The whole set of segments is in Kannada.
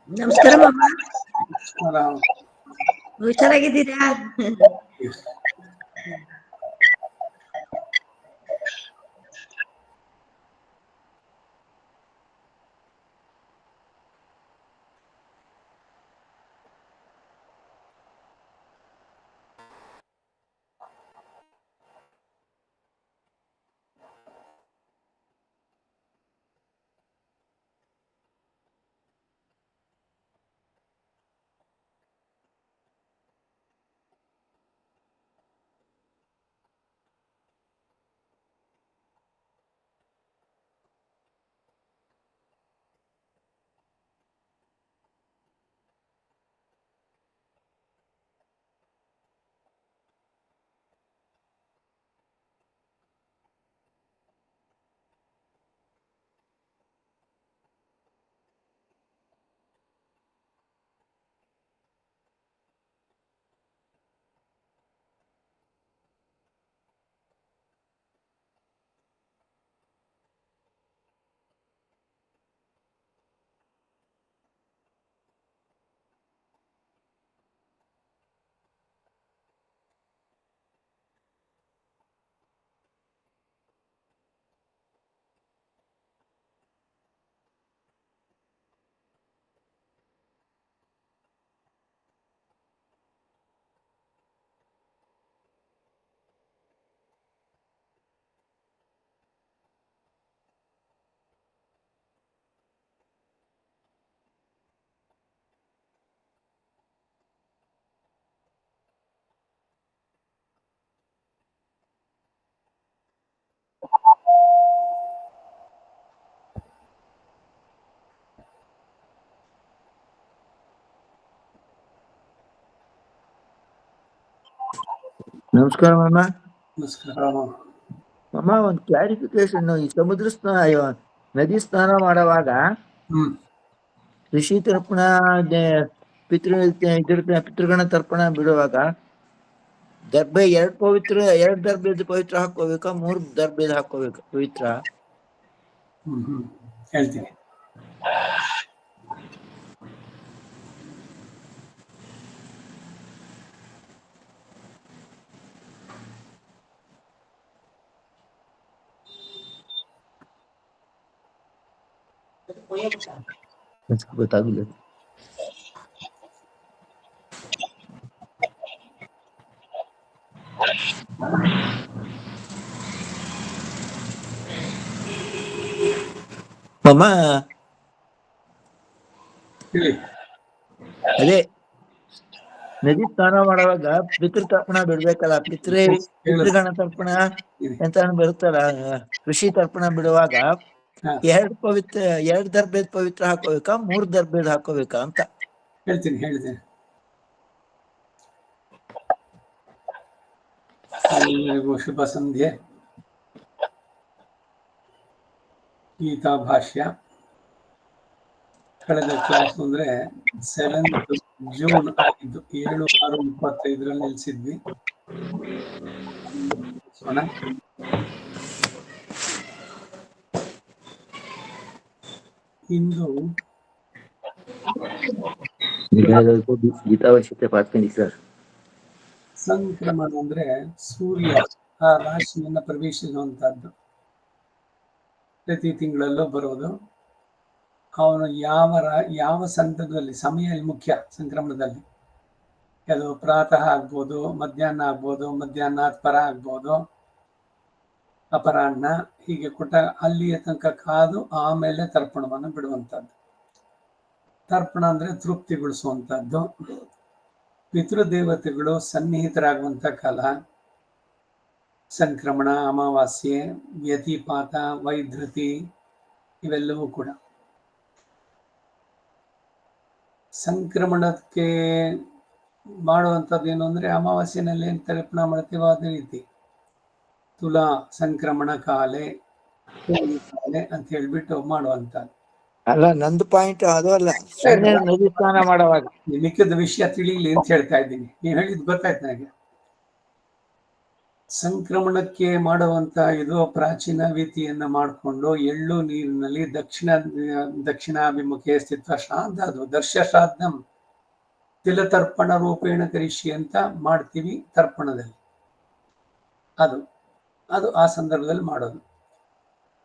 ನಮಸ್ಕಾರ ಮಾಮ, ಆರಾಮ್. ಹುಷಾರಾಗಿದ್ದೀರಾ? ನಮಸ್ಕಾರ ಮಾಮ. ನಮಸ್ಕಾರ. ಮಾಮ, ಒಂದು ಕ್ಲಾರಿಫಿಕೇಶನ್. ಈ ಸಮುದ್ರ ಸ್ನಾನ, ನದಿ ಸ್ನಾನ ಮಾಡುವಾಗ ಋಷಿ ತರ್ಪಣ, ಪಿತೃಗಣ ತರ್ಪಣ ಬಿಡುವಾಗ ದರ್ಬೆ ಎರಡು ದರ್ಬೆದು ಪವಿತ್ರ ಹಾಕೋಬೇಕಾ, 3 ದರ್ಬೆದು ಹಾಕೋಬೇಕಾ ಪವಿತ್ರ? ಹೇಳ್ತೀನಿ. ಗೊತ್ತಾಗಿಲ್ಲ. ಮಾಮ, ಅದೇ ನದಿ ಸ್ನಾನ ಮಾಡುವಾಗ ಪಿತೃತರ್ಪಣ ಬಿಡ್ಬೇಕಲ್ಲ, ಪಿತೃಗಣ ತರ್ಪಣ ಅಂತ ಬರುತ್ತಲ್ಲ, ಋಷಿ ತರ್ಪಣ ಬಿಡುವಾಗ ಎರಡು ದರ್ಬೇದ್ ಪವಿತ್ರ ಹಾಕೋಬೇಕಾ, 3 ದರ್ಬೇದ್ ಹಾಕೋಬೇಕಾ ಅಂತ ಹೇಳ್ತೀನಿ. ಶುಭ ಸಂಧ್ಯೆ. ಗೀತಾ ಭಾಷ್ಯ ಕಳೆದ ಕ್ಲಾಸ್ ಅಂದ್ರೆ 7th ಜೂನ್ ಆಗಿದ್ದು, 7/6/25 ನಿಲ್ಸಿದ್ವಿ. ಇಂದು ಗೀತಾವಶ್ಯತೆ ಪಾಠ ಸರ್. ಸಂಕ್ರಮಣ ಅಂದ್ರೆ ಸೂರ್ಯ ಆ ರಾಶಿಯನ್ನ ಪ್ರವೇಶಿಸುವಂತಹದ್ದು. ಪ್ರತಿ ತಿಂಗಳಲ್ಲೂ ಬರೋದು. ಅವನು ಯಾವ ಸಂದರ್ಭದಲ್ಲಿ, ಸಮಯ ಮುಖ್ಯ ಸಂಕ್ರಮಣದಲ್ಲಿ. ಕೆಲವು ಪ್ರಾತಃ ಆಗ್ಬೋದು, ಮಧ್ಯಾಹ್ನ ಆಗ್ಬೋದು, ಮಧ್ಯಾಹ್ನಾತ್ ಪರ ಆಗ್ಬೋದು, ಅಪರಾಹ್ನ, ಹೀಗೆ ಅಲ್ಲಿಯ ತನಕ ಕಾದು ಆಮೇಲೆ ತರ್ಪಣವನ್ನು ಬಿಡುವಂಥದ್ದು. ತರ್ಪಣ ಅಂದ್ರೆ ತೃಪ್ತಿಗೊಳಿಸುವಂಥದ್ದು. ಪಿತೃದೇವತೆಗಳು ಸನ್ನಿಹಿತರಾಗುವಂಥ ಕಾಲ ಸಂಕ್ರಮಣ, ಅಮಾವಾಸ್ಯೆ, ವ್ಯತಿಪಾತ, ವೈಧೃತಿ ಇವೆಲ್ಲವೂ ಕೂಡ. ಸಂಕ್ರಮಣಕ್ಕೆ ಮಾಡುವಂಥದ್ದು ಏನು ಅಂದ್ರೆ, ಅಮಾವಾಸ್ಯೆನಲ್ಲಿ ಏನು ತರ್ಪಣ ಮಾಡ್ತೀವೋ ಅದೇ ರೀತಿ ತುಲಾ ಸಂಕ್ರಮಣ ಕಾಲೆ ಅಂತ ಹೇಳ್ಬಿಟ್ಟು ಮಾಡುವಂಥದ್ದು. ಅಲ್ಲ, ನಂದು ಪಾಯಿಂಟ್ ಅದು ಅಲ್ಲ, ನದಿ ಸ್ನಾನ ಮಾಡುವಾಗ ಮಿಕ್ಕಿದ ವಿಷಯ ತಿಳಿಲಿ ಅಂತ ಹೇಳ್ತಾ ಇದ್ದೀನಿ. ನೀವು ಹೇಳಿದ್ ಗೊತ್ತಾಯ್ತು ನನಗೆ. ಸಂಕ್ರಮಣಕ್ಕೆ ಮಾಡುವಂತ ಇದು ಪ್ರಾಚೀನ ರೀತಿಯನ್ನ ಮಾಡಿಕೊಂಡು ಎಳ್ಳು ನೀರಿನಲ್ಲಿ ದಕ್ಷಿಣಾಭಿಮುಖೆ ಸ್ಥಿತ ಶ್ರಾದ್ದ, ಅದು ದರ್ಶ ಶ್ರಾದ್ದಂ ತಿಲತರ್ಪಣ ರೂಪೇಣ ಕರಿಷ್ಯೆ ಅಂತ ಮಾಡ್ತೀವಿ ತರ್ಪಣದಲ್ಲಿ. ಅದು ಅದು ಆ ಸಂದರ್ಭದಲ್ಲಿ ಮಾಡೋದು.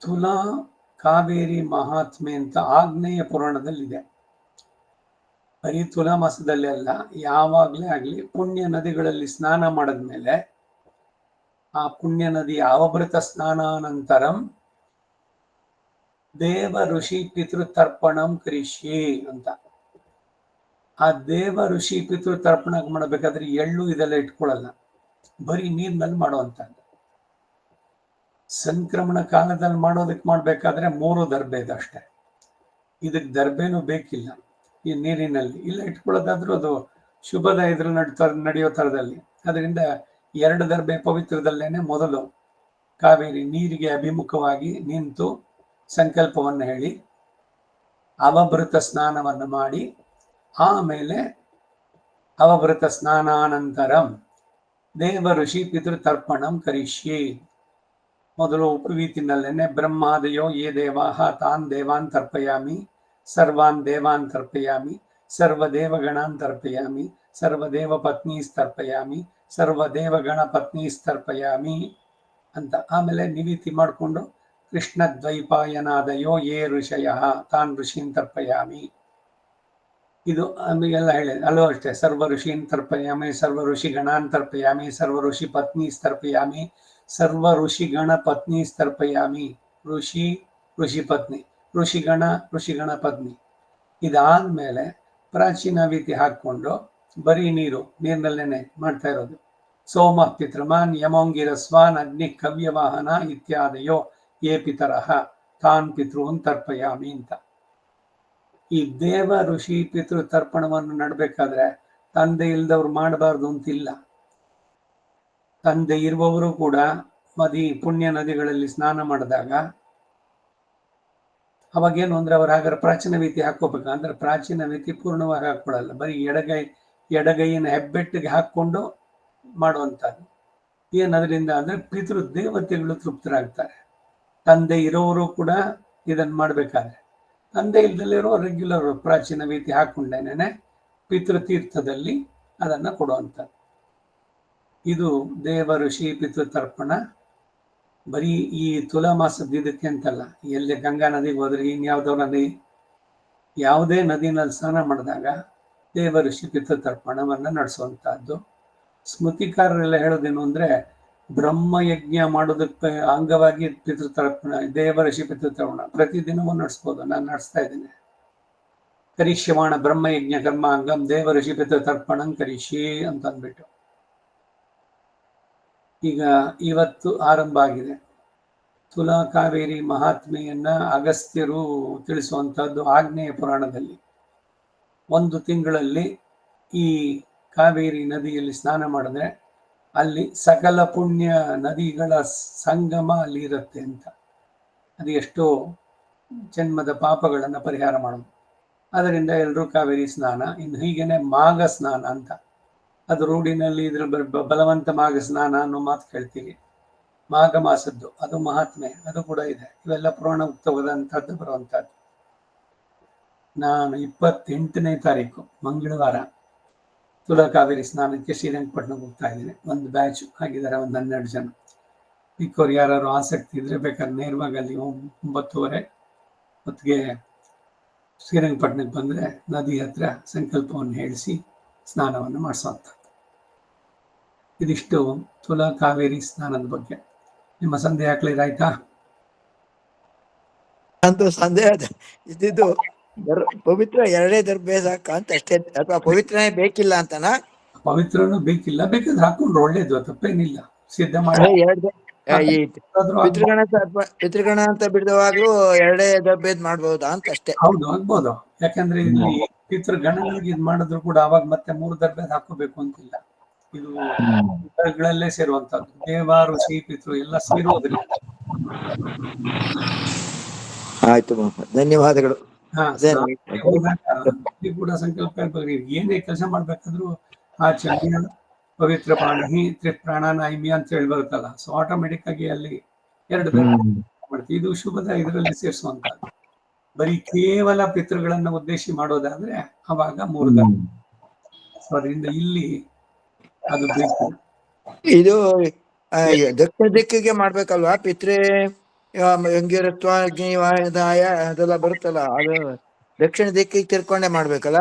ತುಲಾ ಕಾವೇರಿ ಮಹಾತ್ಮೆ ಅಂತ ಆಗ್ನೇಯ ಪುರಾಣದಲ್ಲಿದೆ. ಬರೀ ತುಲಾ ಮಾಸದಲ್ಲಿ ಅಲ್ಲ, ಯಾವಾಗಲೇ ಆಗಲಿ ಪುಣ್ಯ ನದಿಗಳಲ್ಲಿ ಸ್ನಾನ ಮಾಡಿದ್ಮೇಲೆ ಆ ಪುಣ್ಯ ನದಿ ಅವಭೃತ ಸ್ನಾನಾನಂತರಂ ದೇವ ಋಷಿ ಪಿತೃ ತರ್ಪಣಂ ಕರಿಷ್ಯೆ ಅಂತ. ಆ ದೇವ ಋಷಿ ಪಿತೃ ತರ್ಪಣ ಮಾಡಬೇಕಾದ್ರೆ ಎಳ್ಳು ಇದೆಲ್ಲ ಇಟ್ಕೊಳ್ಳಲ್ಲ, ಬರೀ ನೀರಿನಲ್ಲಿ ಮಾಡುವಂತದ್ದು. ಸಂಕ್ರಮಣ ಕಾಲದಲ್ಲಿ ಮಾಡೋದಕ್ಕೆ ಮಾಡ್ಬೇಕಾದ್ರೆ 3 ದರ್ಬೆ ಇದೆ ಅಷ್ಟೇ. ಇದಕ್ಕೆ ದರ್ಬೆನೂ ಬೇಕಿಲ್ಲ. ಈ ನೀರಿನಲ್ಲಿ ಇಲ್ಲ ಇಟ್ಕೊಳ್ಳೋದಾದ್ರೂ ಅದು ಶುಭದ ಇದ್ರಲ್ಲಿ ನಡೆಯೋ ತರದಲ್ಲಿ. ಅದರಿಂದ 2 ದರ್ಬೆ ಪವಿತ್ರದಲ್ಲೇನೆ ಮೊದಲು ಕಾವೇರಿ ನೀರಿಗೆ ಅಭಿಮುಖವಾಗಿ ನಿಂತು ಸಂಕಲ್ಪವನ್ನು ಹೇಳಿ ಅವಭೃತ ಸ್ನಾನವನ್ನು ಮಾಡಿ, ಆಮೇಲೆ ಅವಭೃತ ಸ್ನಾನಾನಂತರಂ ದೇವ ಋಷಿ ಪಿತೃ ತರ್ಪಣಂ ಕರಿಷ್ಯೆ. ಮೊದಲು ಉಪವೀತಿನಲ್ಲೇನೆ ಬ್ರಹ್ಮಾದಯೋ ಯೇ ದೇವಾಹ ತಾನ್ ದೇವಾನ್ ತರ್ಪಯಾಮಿ, ಸರ್ವಾನ್ ದೇವಾನ್ ತರ್ಪಯಾಮಿ, ಸರ್ವದೇವಗಣಾನ್ ತರ್ಪಯಾಮಿ, ಸರ್ವದೇವ ಪತ್ನಿ ತರ್ಪಯಾಮಿ, ಸರ್ವದೇವಗಣ ಪತ್ನಿ ತರ್ಪಯಾಮಿ ಅಂತ. ಆಮೇಲೆ ನಿವೀತಿ ಮಾಡಿಕೊಂಡು ಕೃಷ್ಣ ದ್ವೈಪಾಯನಾದಯೋ ಯೇ ಋಷಯ ತಾನ್ ಋಷೀನ್ ತರ್ಪಯಾಮಿ. ಇದು ಎಲ್ಲ ಹೇಳಿದೆ. ಅಲ್ಲೂ ಅಷ್ಟೇ, ಸರ್ವ ಋಷೀನ್ ತರ್ಪಯಾಮಿ, ಸರ್ವ ಋಷಿ ಗಣಾನ್ ತರ್ಪಯಾಮಿ, ಸರ್ವ ಋಷಿ ಪತ್ನಿ ತರ್ಪಯಾಮಿ, ಸರ್ವ ಋಷಿಗಣ ಪತ್ನಿ ತರ್ಪಯಾಮಿ. ಋಷಿ ಋಷಿ ಪತ್ನಿ, ಋಷಿಗಣ ಪತ್ನಿ. ಇದಾದ್ಮೇಲೆ ಪ್ರಾಚೀನ ರೀತಿ ಹಾಕೊಂಡು ಬರೀ ನೀರಿನಲ್ಲೇನೆ ಮಾಡ್ತಾ ಇರೋದು. ಸೋಮ ಪಿತೃಮಾನ್ ಯಮೋಂಗಿರಸ್ವಾನ್ ಅಗ್ನಿ ಕವ್ಯವಾಹನ ಇತ್ಯಾದಯೋ ಯೇ ಪಿತರಃ ತಾನ್ ಪಿತೃನ್ ತರ್ಪಯಾಮಿ ಅಂತ. ಈ ದೇವ ಋಷಿ ಪಿತೃ ತರ್ಪಣವನ್ನು ನಡ್ಬೇಕಾದ್ರೆ ತಂದೆ ಇಲ್ದವ್ರು ಮಾಡಬಾರ್ದು ಅಂತಿಲ್ಲ. ತಂದೆ ಇರುವವರು ಕೂಡ ಪುಣ್ಯ ನದಿಗಳಲ್ಲಿ ಸ್ನಾನ ಮಾಡಿದಾಗ ಅವಾಗೇನು ಅಂದ್ರೆ ಅವ್ರು ಹಾಗಾದ್ರೆ ಪ್ರಾಚೀನ ರೀತಿ ಹಾಕೋಬೇಕು ಅಂದ್ರೆ ಪ್ರಾಚೀನ ರೀತಿ ಪೂರ್ಣವಾಗಿ ಹಾಕೊಳ್ಳಲ್ಲ, ಬರೀ ಎಡಗೈನ ಹೆಬ್ಬೆಟ್ಟಿಗೆ ಹಾಕೊಂಡು ಮಾಡುವಂಥದ್ದು. ಏನದ್ರಿಂದ ಅಂದ್ರೆ ಪಿತೃ ದೇವತೆಗಳು ತೃಪ್ತರಾಗ್ತಾರೆ. ತಂದೆ ಇರೋರು ಕೂಡ ಇದನ್ನ ಮಾಡ್ಬೇಕಾದ್ರೆ, ತಂದೆ ಇಲ್ದಲ್ಲಿರೋ ರೆಗ್ಯುಲರ್ ಪ್ರಾಚೀನ ರೀತಿ ಹಾಕೊಂಡೇನೆ ಪಿತೃತೀರ್ಥದಲ್ಲಿ ಅದನ್ನ ಕೊಡುವಂಥದ್ದು. ಇದು ದೇವ ಋಷಿ ಪಿತೃ ತರ್ಪಣ. ಬರೀ ಈ ತುಲಾ ಮಾಸದ ಇದಕ್ಕೆ ಅಂತಲ್ಲ, ಎಲ್ಲಿ ಗಂಗಾ ನದಿಗೆ ಹೋದ್ರೆ ಇನ್ಯಾವುದೋ ನದಿ, ಯಾವುದೇ ನದಿನಲ್ಲಿ ಸ್ನಾನ ಮಾಡಿದಾಗ ದೇವ ಋಷಿ ಪಿತೃ ತರ್ಪಣವನ್ನ ನಡೆಸುವಂತಹದ್ದು. ಸ್ಮೃತಿಕಾರರೆಲ್ಲ ಹೇಳೋದೇನು ಅಂದ್ರೆ ಬ್ರಹ್ಮಯಜ್ಞ ಮಾಡೋದಕ್ಕೆ ಅಂಗವಾಗಿ ಪಿತೃತರ್ಪಣ, ದೇವ ಋಷಿ ಪಿತೃತರ್ಪಣ ಪ್ರತಿದಿನವೂ ನಡೆಸ್ಬೋದು. ನಾನು ನಡೆಸ್ತಾ ಇದ್ದೀನಿ. ಕರಿಷ್ಯಮಾಣ ಬ್ರಹ್ಮಯಜ್ಞ ಕರ್ಮ ಅಂಗಂ ದೇವ ಋಷಿ ಪಿತೃತರ್ಪಣಂ ಕರಿಷ್ಯೆ ಅಂತ ಅಂದ್ಬಿಟ್ಟು. ಈಗ ಇವತ್ತು ಆರಂಭ ಆಗಿದೆ. ತುಲಾ ಕಾವೇರಿ ಮಹಾತ್ಮೆಯನ್ನ ಅಗಸ್ತ್ಯರು ತಿಳಿಸುವಂತಹದ್ದು ಆಗ್ನೇಯ ಪುರಾಣದಲ್ಲಿ. 1 ತಿಂಗಳಲ್ಲಿ ಈ ಕಾವೇರಿ ನದಿಯಲ್ಲಿ ಸ್ನಾನ ಮಾಡಿದ್ರೆ ಅಲ್ಲಿ ಸಕಲ ಪುಣ್ಯ ನದಿಗಳ ಸಂಗಮ ಅಲ್ಲಿ ಇರುತ್ತೆ ಅಂತ. ಅದು ಎಷ್ಟೋ ಜನ್ಮದ ಪಾಪಗಳನ್ನು ಪರಿಹಾರ ಮಾಡೋದು. ಅದರಿಂದ ಎಲ್ಲರೂ ಕಾವೇರಿ ಸ್ನಾನ. ಇನ್ನು ಹೀಗೇನೆ ಮಾಘ ಸ್ನಾನ ಅಂತ, ಅದು ರೂಢಿನಲ್ಲಿ ಇದ್ರ ಬಲವಂತ ಮಾಘ ಸ್ನಾನ ಅನ್ನೋ ಮಾತು ಕೇಳ್ತೀವಿ. ಮಾಘ ಮಾಸದ್ದು ಅದು ಮಹಾತ್ಮೆ, ಅದು ಕೂಡ ಇದೆ. ಇವೆಲ್ಲ ಪುರಾಣ ಉಕ್ತವಾದಂಥದ್ದು ಬರುವಂಥದ್ದು. ನಾನು 28ನೇ ತಾರೀಕು ಮಂಗಳವಾರ ತುಲಾ ಕಾವೇರಿ ಸ್ನಾನಕ್ಕೆ ಶ್ರೀರಂಗಪಟ್ಟಣಕ್ಕೆ ಹೋಗ್ತಾ ಇದ್ದೀನಿ. ಒಂದು ಬ್ಯಾಚ್ ಆಗಿದ್ದಾರೆ, ಒಂದು 12 ಜನ. ಮಿಕ್ಕವ್ರು ಯಾರು ಆಸಕ್ತಿ ಇದ್ರೆ ಬೇಕಾದ್ರೆ ನೇರವಾಗಿ ಅಲ್ಲಿ 9:30 ಹೊತ್ತಿಗೆ ಶ್ರೀರಂಗಪಟ್ಟಣಕ್ಕೆ ಬಂದರೆ ನದಿ ಹತ್ರ ಸಂಕಲ್ಪವನ್ನು ಹೇಳಿಸಿ ಸ್ನಾನವನ್ನು ಮಾಡಿಸುವಂಥದ್ದು. ಇದಿಷ್ಟು ತುಲಾ ಕಾವೇರಿ ಸ್ನಾನದ ಬಗ್ಗೆ. ನಿಮ್ಮ ಸಂದೇಹ ಕ್ಲಿಯರ್ ಆಯ್ತಾ? ಅಂತೂ ಸಂದೇಹ ಇದ್ದಿದ್ದು ಪವಿತ್ರ 2 ದರ್ಬೆ ಸಾಕ ಅಂತ ಅಷ್ಟೇ, ಅಥವಾ ಪವಿತ್ರನೇ ಬೇಕಿಲ್ಲ ಅಂತನಾ? ಪವಿತ್ರನೂ ಬೇಕಿಲ್ಲ, ಬೇಕಾದ್ರೆ ಹಾಕೊಂಡ್ರೆ ಒಳ್ಳೇದು, ತಪ್ಪೇನಿಲ್ಲ. ಸಿದ್ಧ ಮಾಡಿ ಈ ಪಿತೃಗಣ ಅಂತ ಬಿಡುವಾಗ್ಲೂ 2 ದರ್ಬೆದ್ ಮಾಡ್ಬಹುದಾ ಅಂತ ಅಷ್ಟೇ. ಹೌದು, ಆಗ್ಬೋದು. ಯಾಕಂದ್ರೆ ಇಲ್ಲಿ ಪಿತೃಗಣಗಳಿಗೆ ಇದ್ ಮಾಡಿದ್ರು ಕೂಡ ಅವಾಗ ಮತ್ತೆ 3 ದರ್ಬೆದ್ ಹಾಕೋಬೇಕು ಅಂತಿಲ್ಲ. ಇದು ಗಳಲ್ಲೇ ಸೇರುವಂತದ್ದು. ದೇವ ಋಷಿ ಪಿತೃ ಎಲ್ಲ ಸೇರೋದ್ರಿಂದ. ಆಯ್ತು, ಧನ್ಯವಾದಗಳು. ಕೂಡ ಸಂಕಲ್ಪ ಏನೇ ಕೆಲಸ ಮಾಡ್ಬೇಕಾದ್ರೂ ಆ ಚಂಡಿಯ ಪವಿತ್ರ ಪಾಣಿ ತ್ರಿಪ್ರಾಣಾನಾಯಿಮಿ ಅಂತ ಹೇಳಿ ಬರುತ್ತಲ್ಲ. ಸೊ ಆಟೋಮೆಟಿಕ್ ಆಗಿ ಅಲ್ಲಿ ಎರಡು ಮಾಡ್ತೀವಿ. ಇದು ಶುಭದ ಇದರಲ್ಲಿ ಸೇರಿಸುವಂತದ್ದು. ಬರೀ ಕೇವಲ ಪಿತೃಗಳನ್ನ ಉದ್ದೇಶಿ ಮಾಡೋದಾದ್ರೆ ಅವಾಗ 3 ದರ್ಬೆ. ಸೊ ಅದರಿಂದ ಇಲ್ಲಿ ಅದು ಬೇಕು. ಇದು ದಕ್ಷಿಣ ದಿಕ್ಕಿಗೆ ಮಾಡ್ಬೇಕಲ್ವಾ ಪಿತ್ರೆ ಅಂಗಿರತ್ವ ಅಗ್ನಿವಾದಾಯ ಅದೆಲ್ಲ ಬರುತ್ತಲ್ಲ, ಅದು ದಕ್ಷಿಣ ದಿಕ್ಕಿಗೆ ತಿರ್ಕೊಂಡೆ ಮಾಡ್ಬೇಕಲ್ಲ?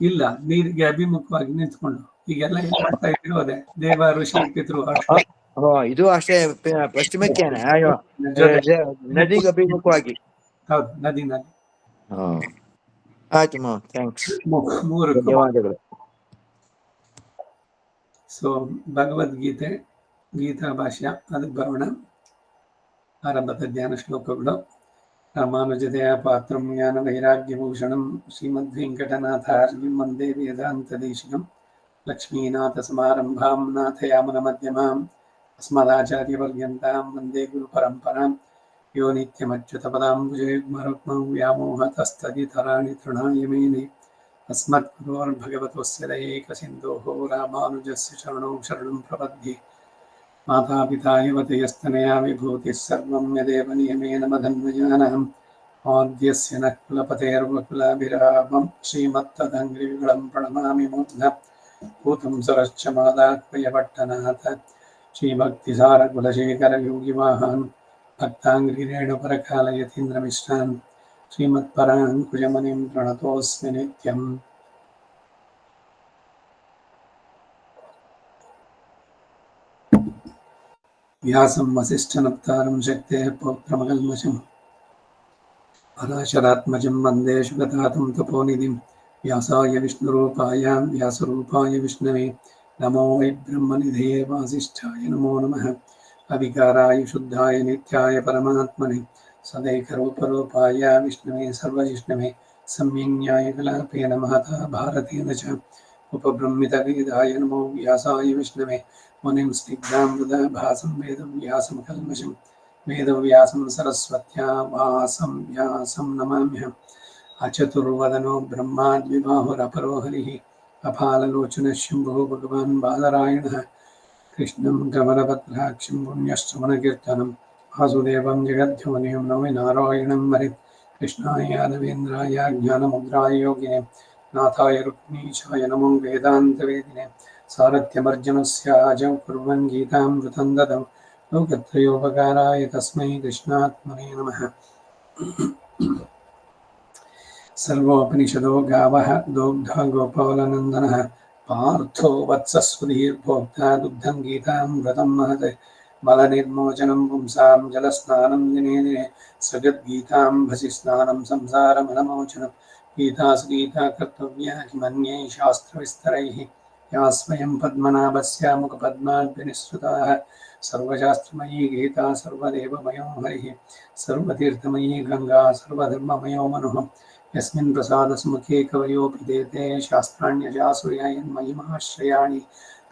ಇಲ್ಲ, ನೀರಿಗೆ ಅಭಿಮುಖವಾಗಿ ನಿಂತ್ಕೊಂಡು ಈಗೆಲ್ಲ ಏನ್ ಮಾಡ್ತಾ ಇದ್ರು ಅದೇ ದೇವ ಋಷಿ ಪಿತೃ ಇದು ಅಷ್ಟೇ ಪಶ್ಚಿಮಕ್ಕೇನೆ ನದಿಗೆ ಅಭಿಮುಖವಾಗಿ. ಹೌದು, ನದಿನಲ್ಲಿ. ಆಯ್ತು ಮಾವ, ಥ್ಯಾಂಕ್ಸ್, 3 ಧನ್ಯವಾದಗಳು. ಸೊ ಭಗವದ್ಗೀತೆ ಗೀತಾ ಭಾಷ್ಯ ಅದಕ್ಕೆ ಬರೋಣ. ಆರಂಭದ ಧ್ಯಾನ ಶ್ಲೋಕಗಳು. ರಾಮಾನುಜದಯ ಪಾತ್ರಂ ಜ್ಞಾನ ವೈರಾಗ್ಯಭೂಷಣಂ ಶ್ರೀಮದ್ವೆಂಕಟನಾಥಾರ್ಯಂ ವಂದೇ ವೇದಾಂತದೇಶಿಕಂ ಲಕ್ಷ್ಮೀನಾಥ ಸಮಾರಂಭಾಂ ನಾಥಯಾಮನ ಮಧ್ಯಮಾಂ ಅಸ್ಮದಾಚಾರ್ಯವರ್ಯಂತಾಂ ವಂದೇ ಗುರುಪರಂಪರಾಂ ಯೋ ನಿತ್ಯಮಚ್ಯುತಪದಾಂಬುಜಯುಗ್ಮರುಕ್ಮಂ ವ್ಯಾಮೋಹತಸ್ತದಿತರಾಣಿ ತೃಣಾಯ ಮೇನೆ अस्मद्गुरोर्भगवतोस्य दयैकसिन्धोः रामानुजस्य चरणौ शरणं प्रपद्ये। मातापिता युवतयस्तनया विभूतिः सर्वं यदेव नियमेन मदन्वयानाम् आद्यस्य नः कुलपतेर्वकुलाभिरामं श्रीमत्तदङ्घ्रियुगलं प्रणमामि मूर्ध्ना भूतं सरश्च मादाह्वयपट्टनाथ श्रीभक्तिसारकुलशेखरयोगिवाहान् भक्ताङ्घ्रिरेणुपरकालयतीन्द्रमिश्रान् श्रीमत्पराङ्कुशमुनिं प्रणतोऽस्मि नित्यम्। व्यासं वसिष्ठनप्तारं शक्तेः पौत्रमकल्मषं पराशरात्मजं वन्दे शुकतातं तपोनिधिं। व्यासाय विष्णुरूपाय व्यासरूपाय विष्णवे नमो वै ब्रह्मनिधये वासिष्ठाय नमो नमः। अविकाराय शुद्धाय नित्याय परमात्मने सदैकरूपरूपाय विष्णवे सर्वजिष्णवे सम्यज्ञाय कलापेन महता भारतेन च उपब्रह्मितवेदाय नमो व्यासाय विष्णवे मुनिं स्निग्धां भासं वेदव्यासमकल्मषं वेदव्यासं सरस्वत्या वासं व्यासं नमाम्यहम्। अचतुर्वदनो ब्रह्मा द्विबाहुरपरो हरिः अपाललोचनः शम्भुः भगवान् बादरायणः कृष्णं कमलपत्राक्षं पुण्यश्रवणकीर्तनं वासुदेवं जगद्योनिं नमि नारायणं हरिं। कृष्णाय यादवेन्द्राय ज्ञानमुद्राय योगिने नाथाय रुक्मीशाय नमो वेदान्तवेदिने। सारथ्यमर्जुनस्य अजं कुर्वन् गीतामृतं ददौ लोकत्रयोपकाराय तस्मै कृष्णात्मने नमः। सर्वोपनिषदो गावः दोग्धा गोपालनन्दनः पार्थो वत्सस्वधीर्भोक्ता दुग्धं गीतामृतं महत्। मलनिर्मोचनं पुंसां जलस्नानं दिने दिने सगद्गीताम्भसि स्नानं संसारमलमोचनं। गीता सुगीता कर्तव्या किमन्यै शास्त्रविस्तरैः या स्वयं पद्मनाभस्य मुखपद्माद्विनिसृताः। सर्वशास्त्रमयी गीता सर्वदेवमयो हरिः सर्वतीर्थमयी गङ्गा सर्वधर्ममयो मनुः। यस्मिन् प्रसादसमुखे कवयोऽपि देते शास्त्राण्यजासुर्ययन्महिमाश्रयाणि।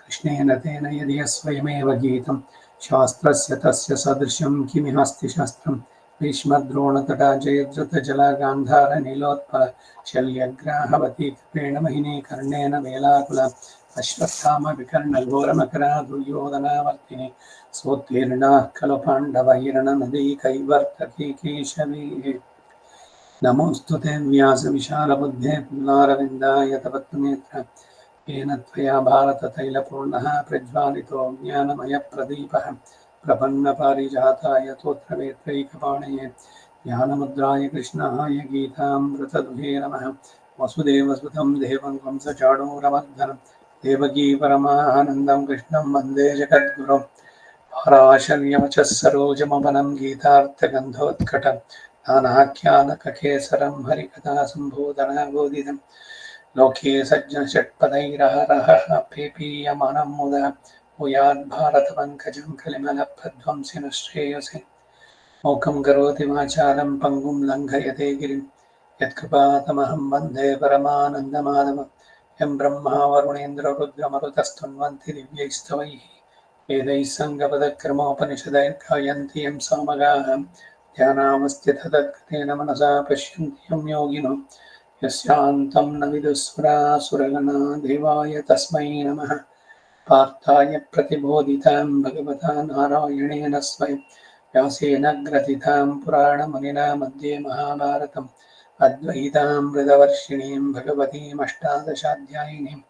कृष्णेन तेन यदि स्वयमेव गीतं शास्त्रस्य तस्य सदृशं किमिहास्ति शास्त्रम्। भीष्मद्रोणतटा जयद्रथजलगान्धारनीलोत्पल शल्यग्राहवती कृपेण महिनी कर्णेन वेलाकुला अश्वत्थामविकर्णघोरमकरा दुर्योधनावर्तिनि सोत्तीर्णाः खलु पाण्डवैरणनदी कैवर्तकी केशवी। नमोऽस्तु ते व्यासविशालबुद्धे पुल्लारविन्दाय तपत्नेत्र येन त्वया भारततैलपूर्णः प्रज्वालितो ज्ञानमयप्रदीपः। प्रपन्नपारिजाताय तोत्रवेत्रैकपाणये ज्ञानमुद्राय कृष्णाय गीतामृतदुहे नमः। वसुदेवसुतं देवं कंसचाणूरमर्दनं देवकी परमानन्दं कृष्णं वन्दे जगद्गुरुं। पाराशर्यवचः सरोजमवनं गीतार्थगन्धोत्कटं नानाख्यानककेसरं हरिकथासम्बोधनाबोधितं। लोके सज्जनषट्पदैरहरः पेपीयमानं मुदा भूयाद्भारतपङ्कजं कलिमलप्रध्वंसिनः श्रेयसे। मोकं करोति वाचालं पङ्गुं लङ्घयते गिरिं यत्कृपातमहं वन्दे परमानन्दमाधवं। यं ब्रह्मा वरुणेन्द्ररुद्रमरुतस्तुन्वन्ति दिव्यैस्तवैः वेदैः सङ्गपदक्रमोपनिषदैर्गायन्ति यं सामगाः। ध्यानावस्थिततद्गतेन मनसा पश्यन्ति यं योगिनो यस्यान्तं न विदुस्वरासुरगणा देवाय तस्मै नमः। पार्थाय प्रतिबोधितां भगवता नारायणेन स्वयं व्यासेन ग्रथितां पुराणमुनिना मध्ये महाभारतम् अद्वैतामृतवर्षिणीं भगवतीमष्टादशाध्यायिनीम्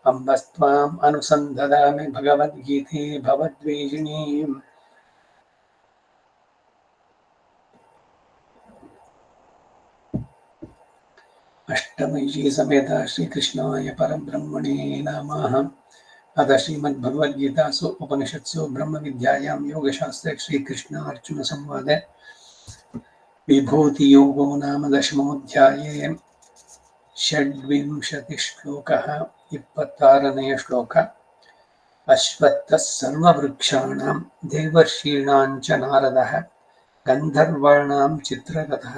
अम्ब त्वाम् अनुसन्धदामि भगवद्गीते भवद्वेषिणीम्। अष्टमयी समेत श्रीकृष्णाय परब्रह्मणे नमः। अथ श्रीमद्भगवद्गीतासु उपनिषत्सु ब्रह्मविद्यायां योगशास्त्रे श्रीकृष्ण अर्जुन संवादे विभूतियोगो नाम दशमोऽध्याये षड्विंशतिः श्लोकः। 26ನೇ श्लोक। अश्वत्थः सर्ववृक्षाणां देवर्षीणां च नारदः गन्धर्वाणां चित्ररथः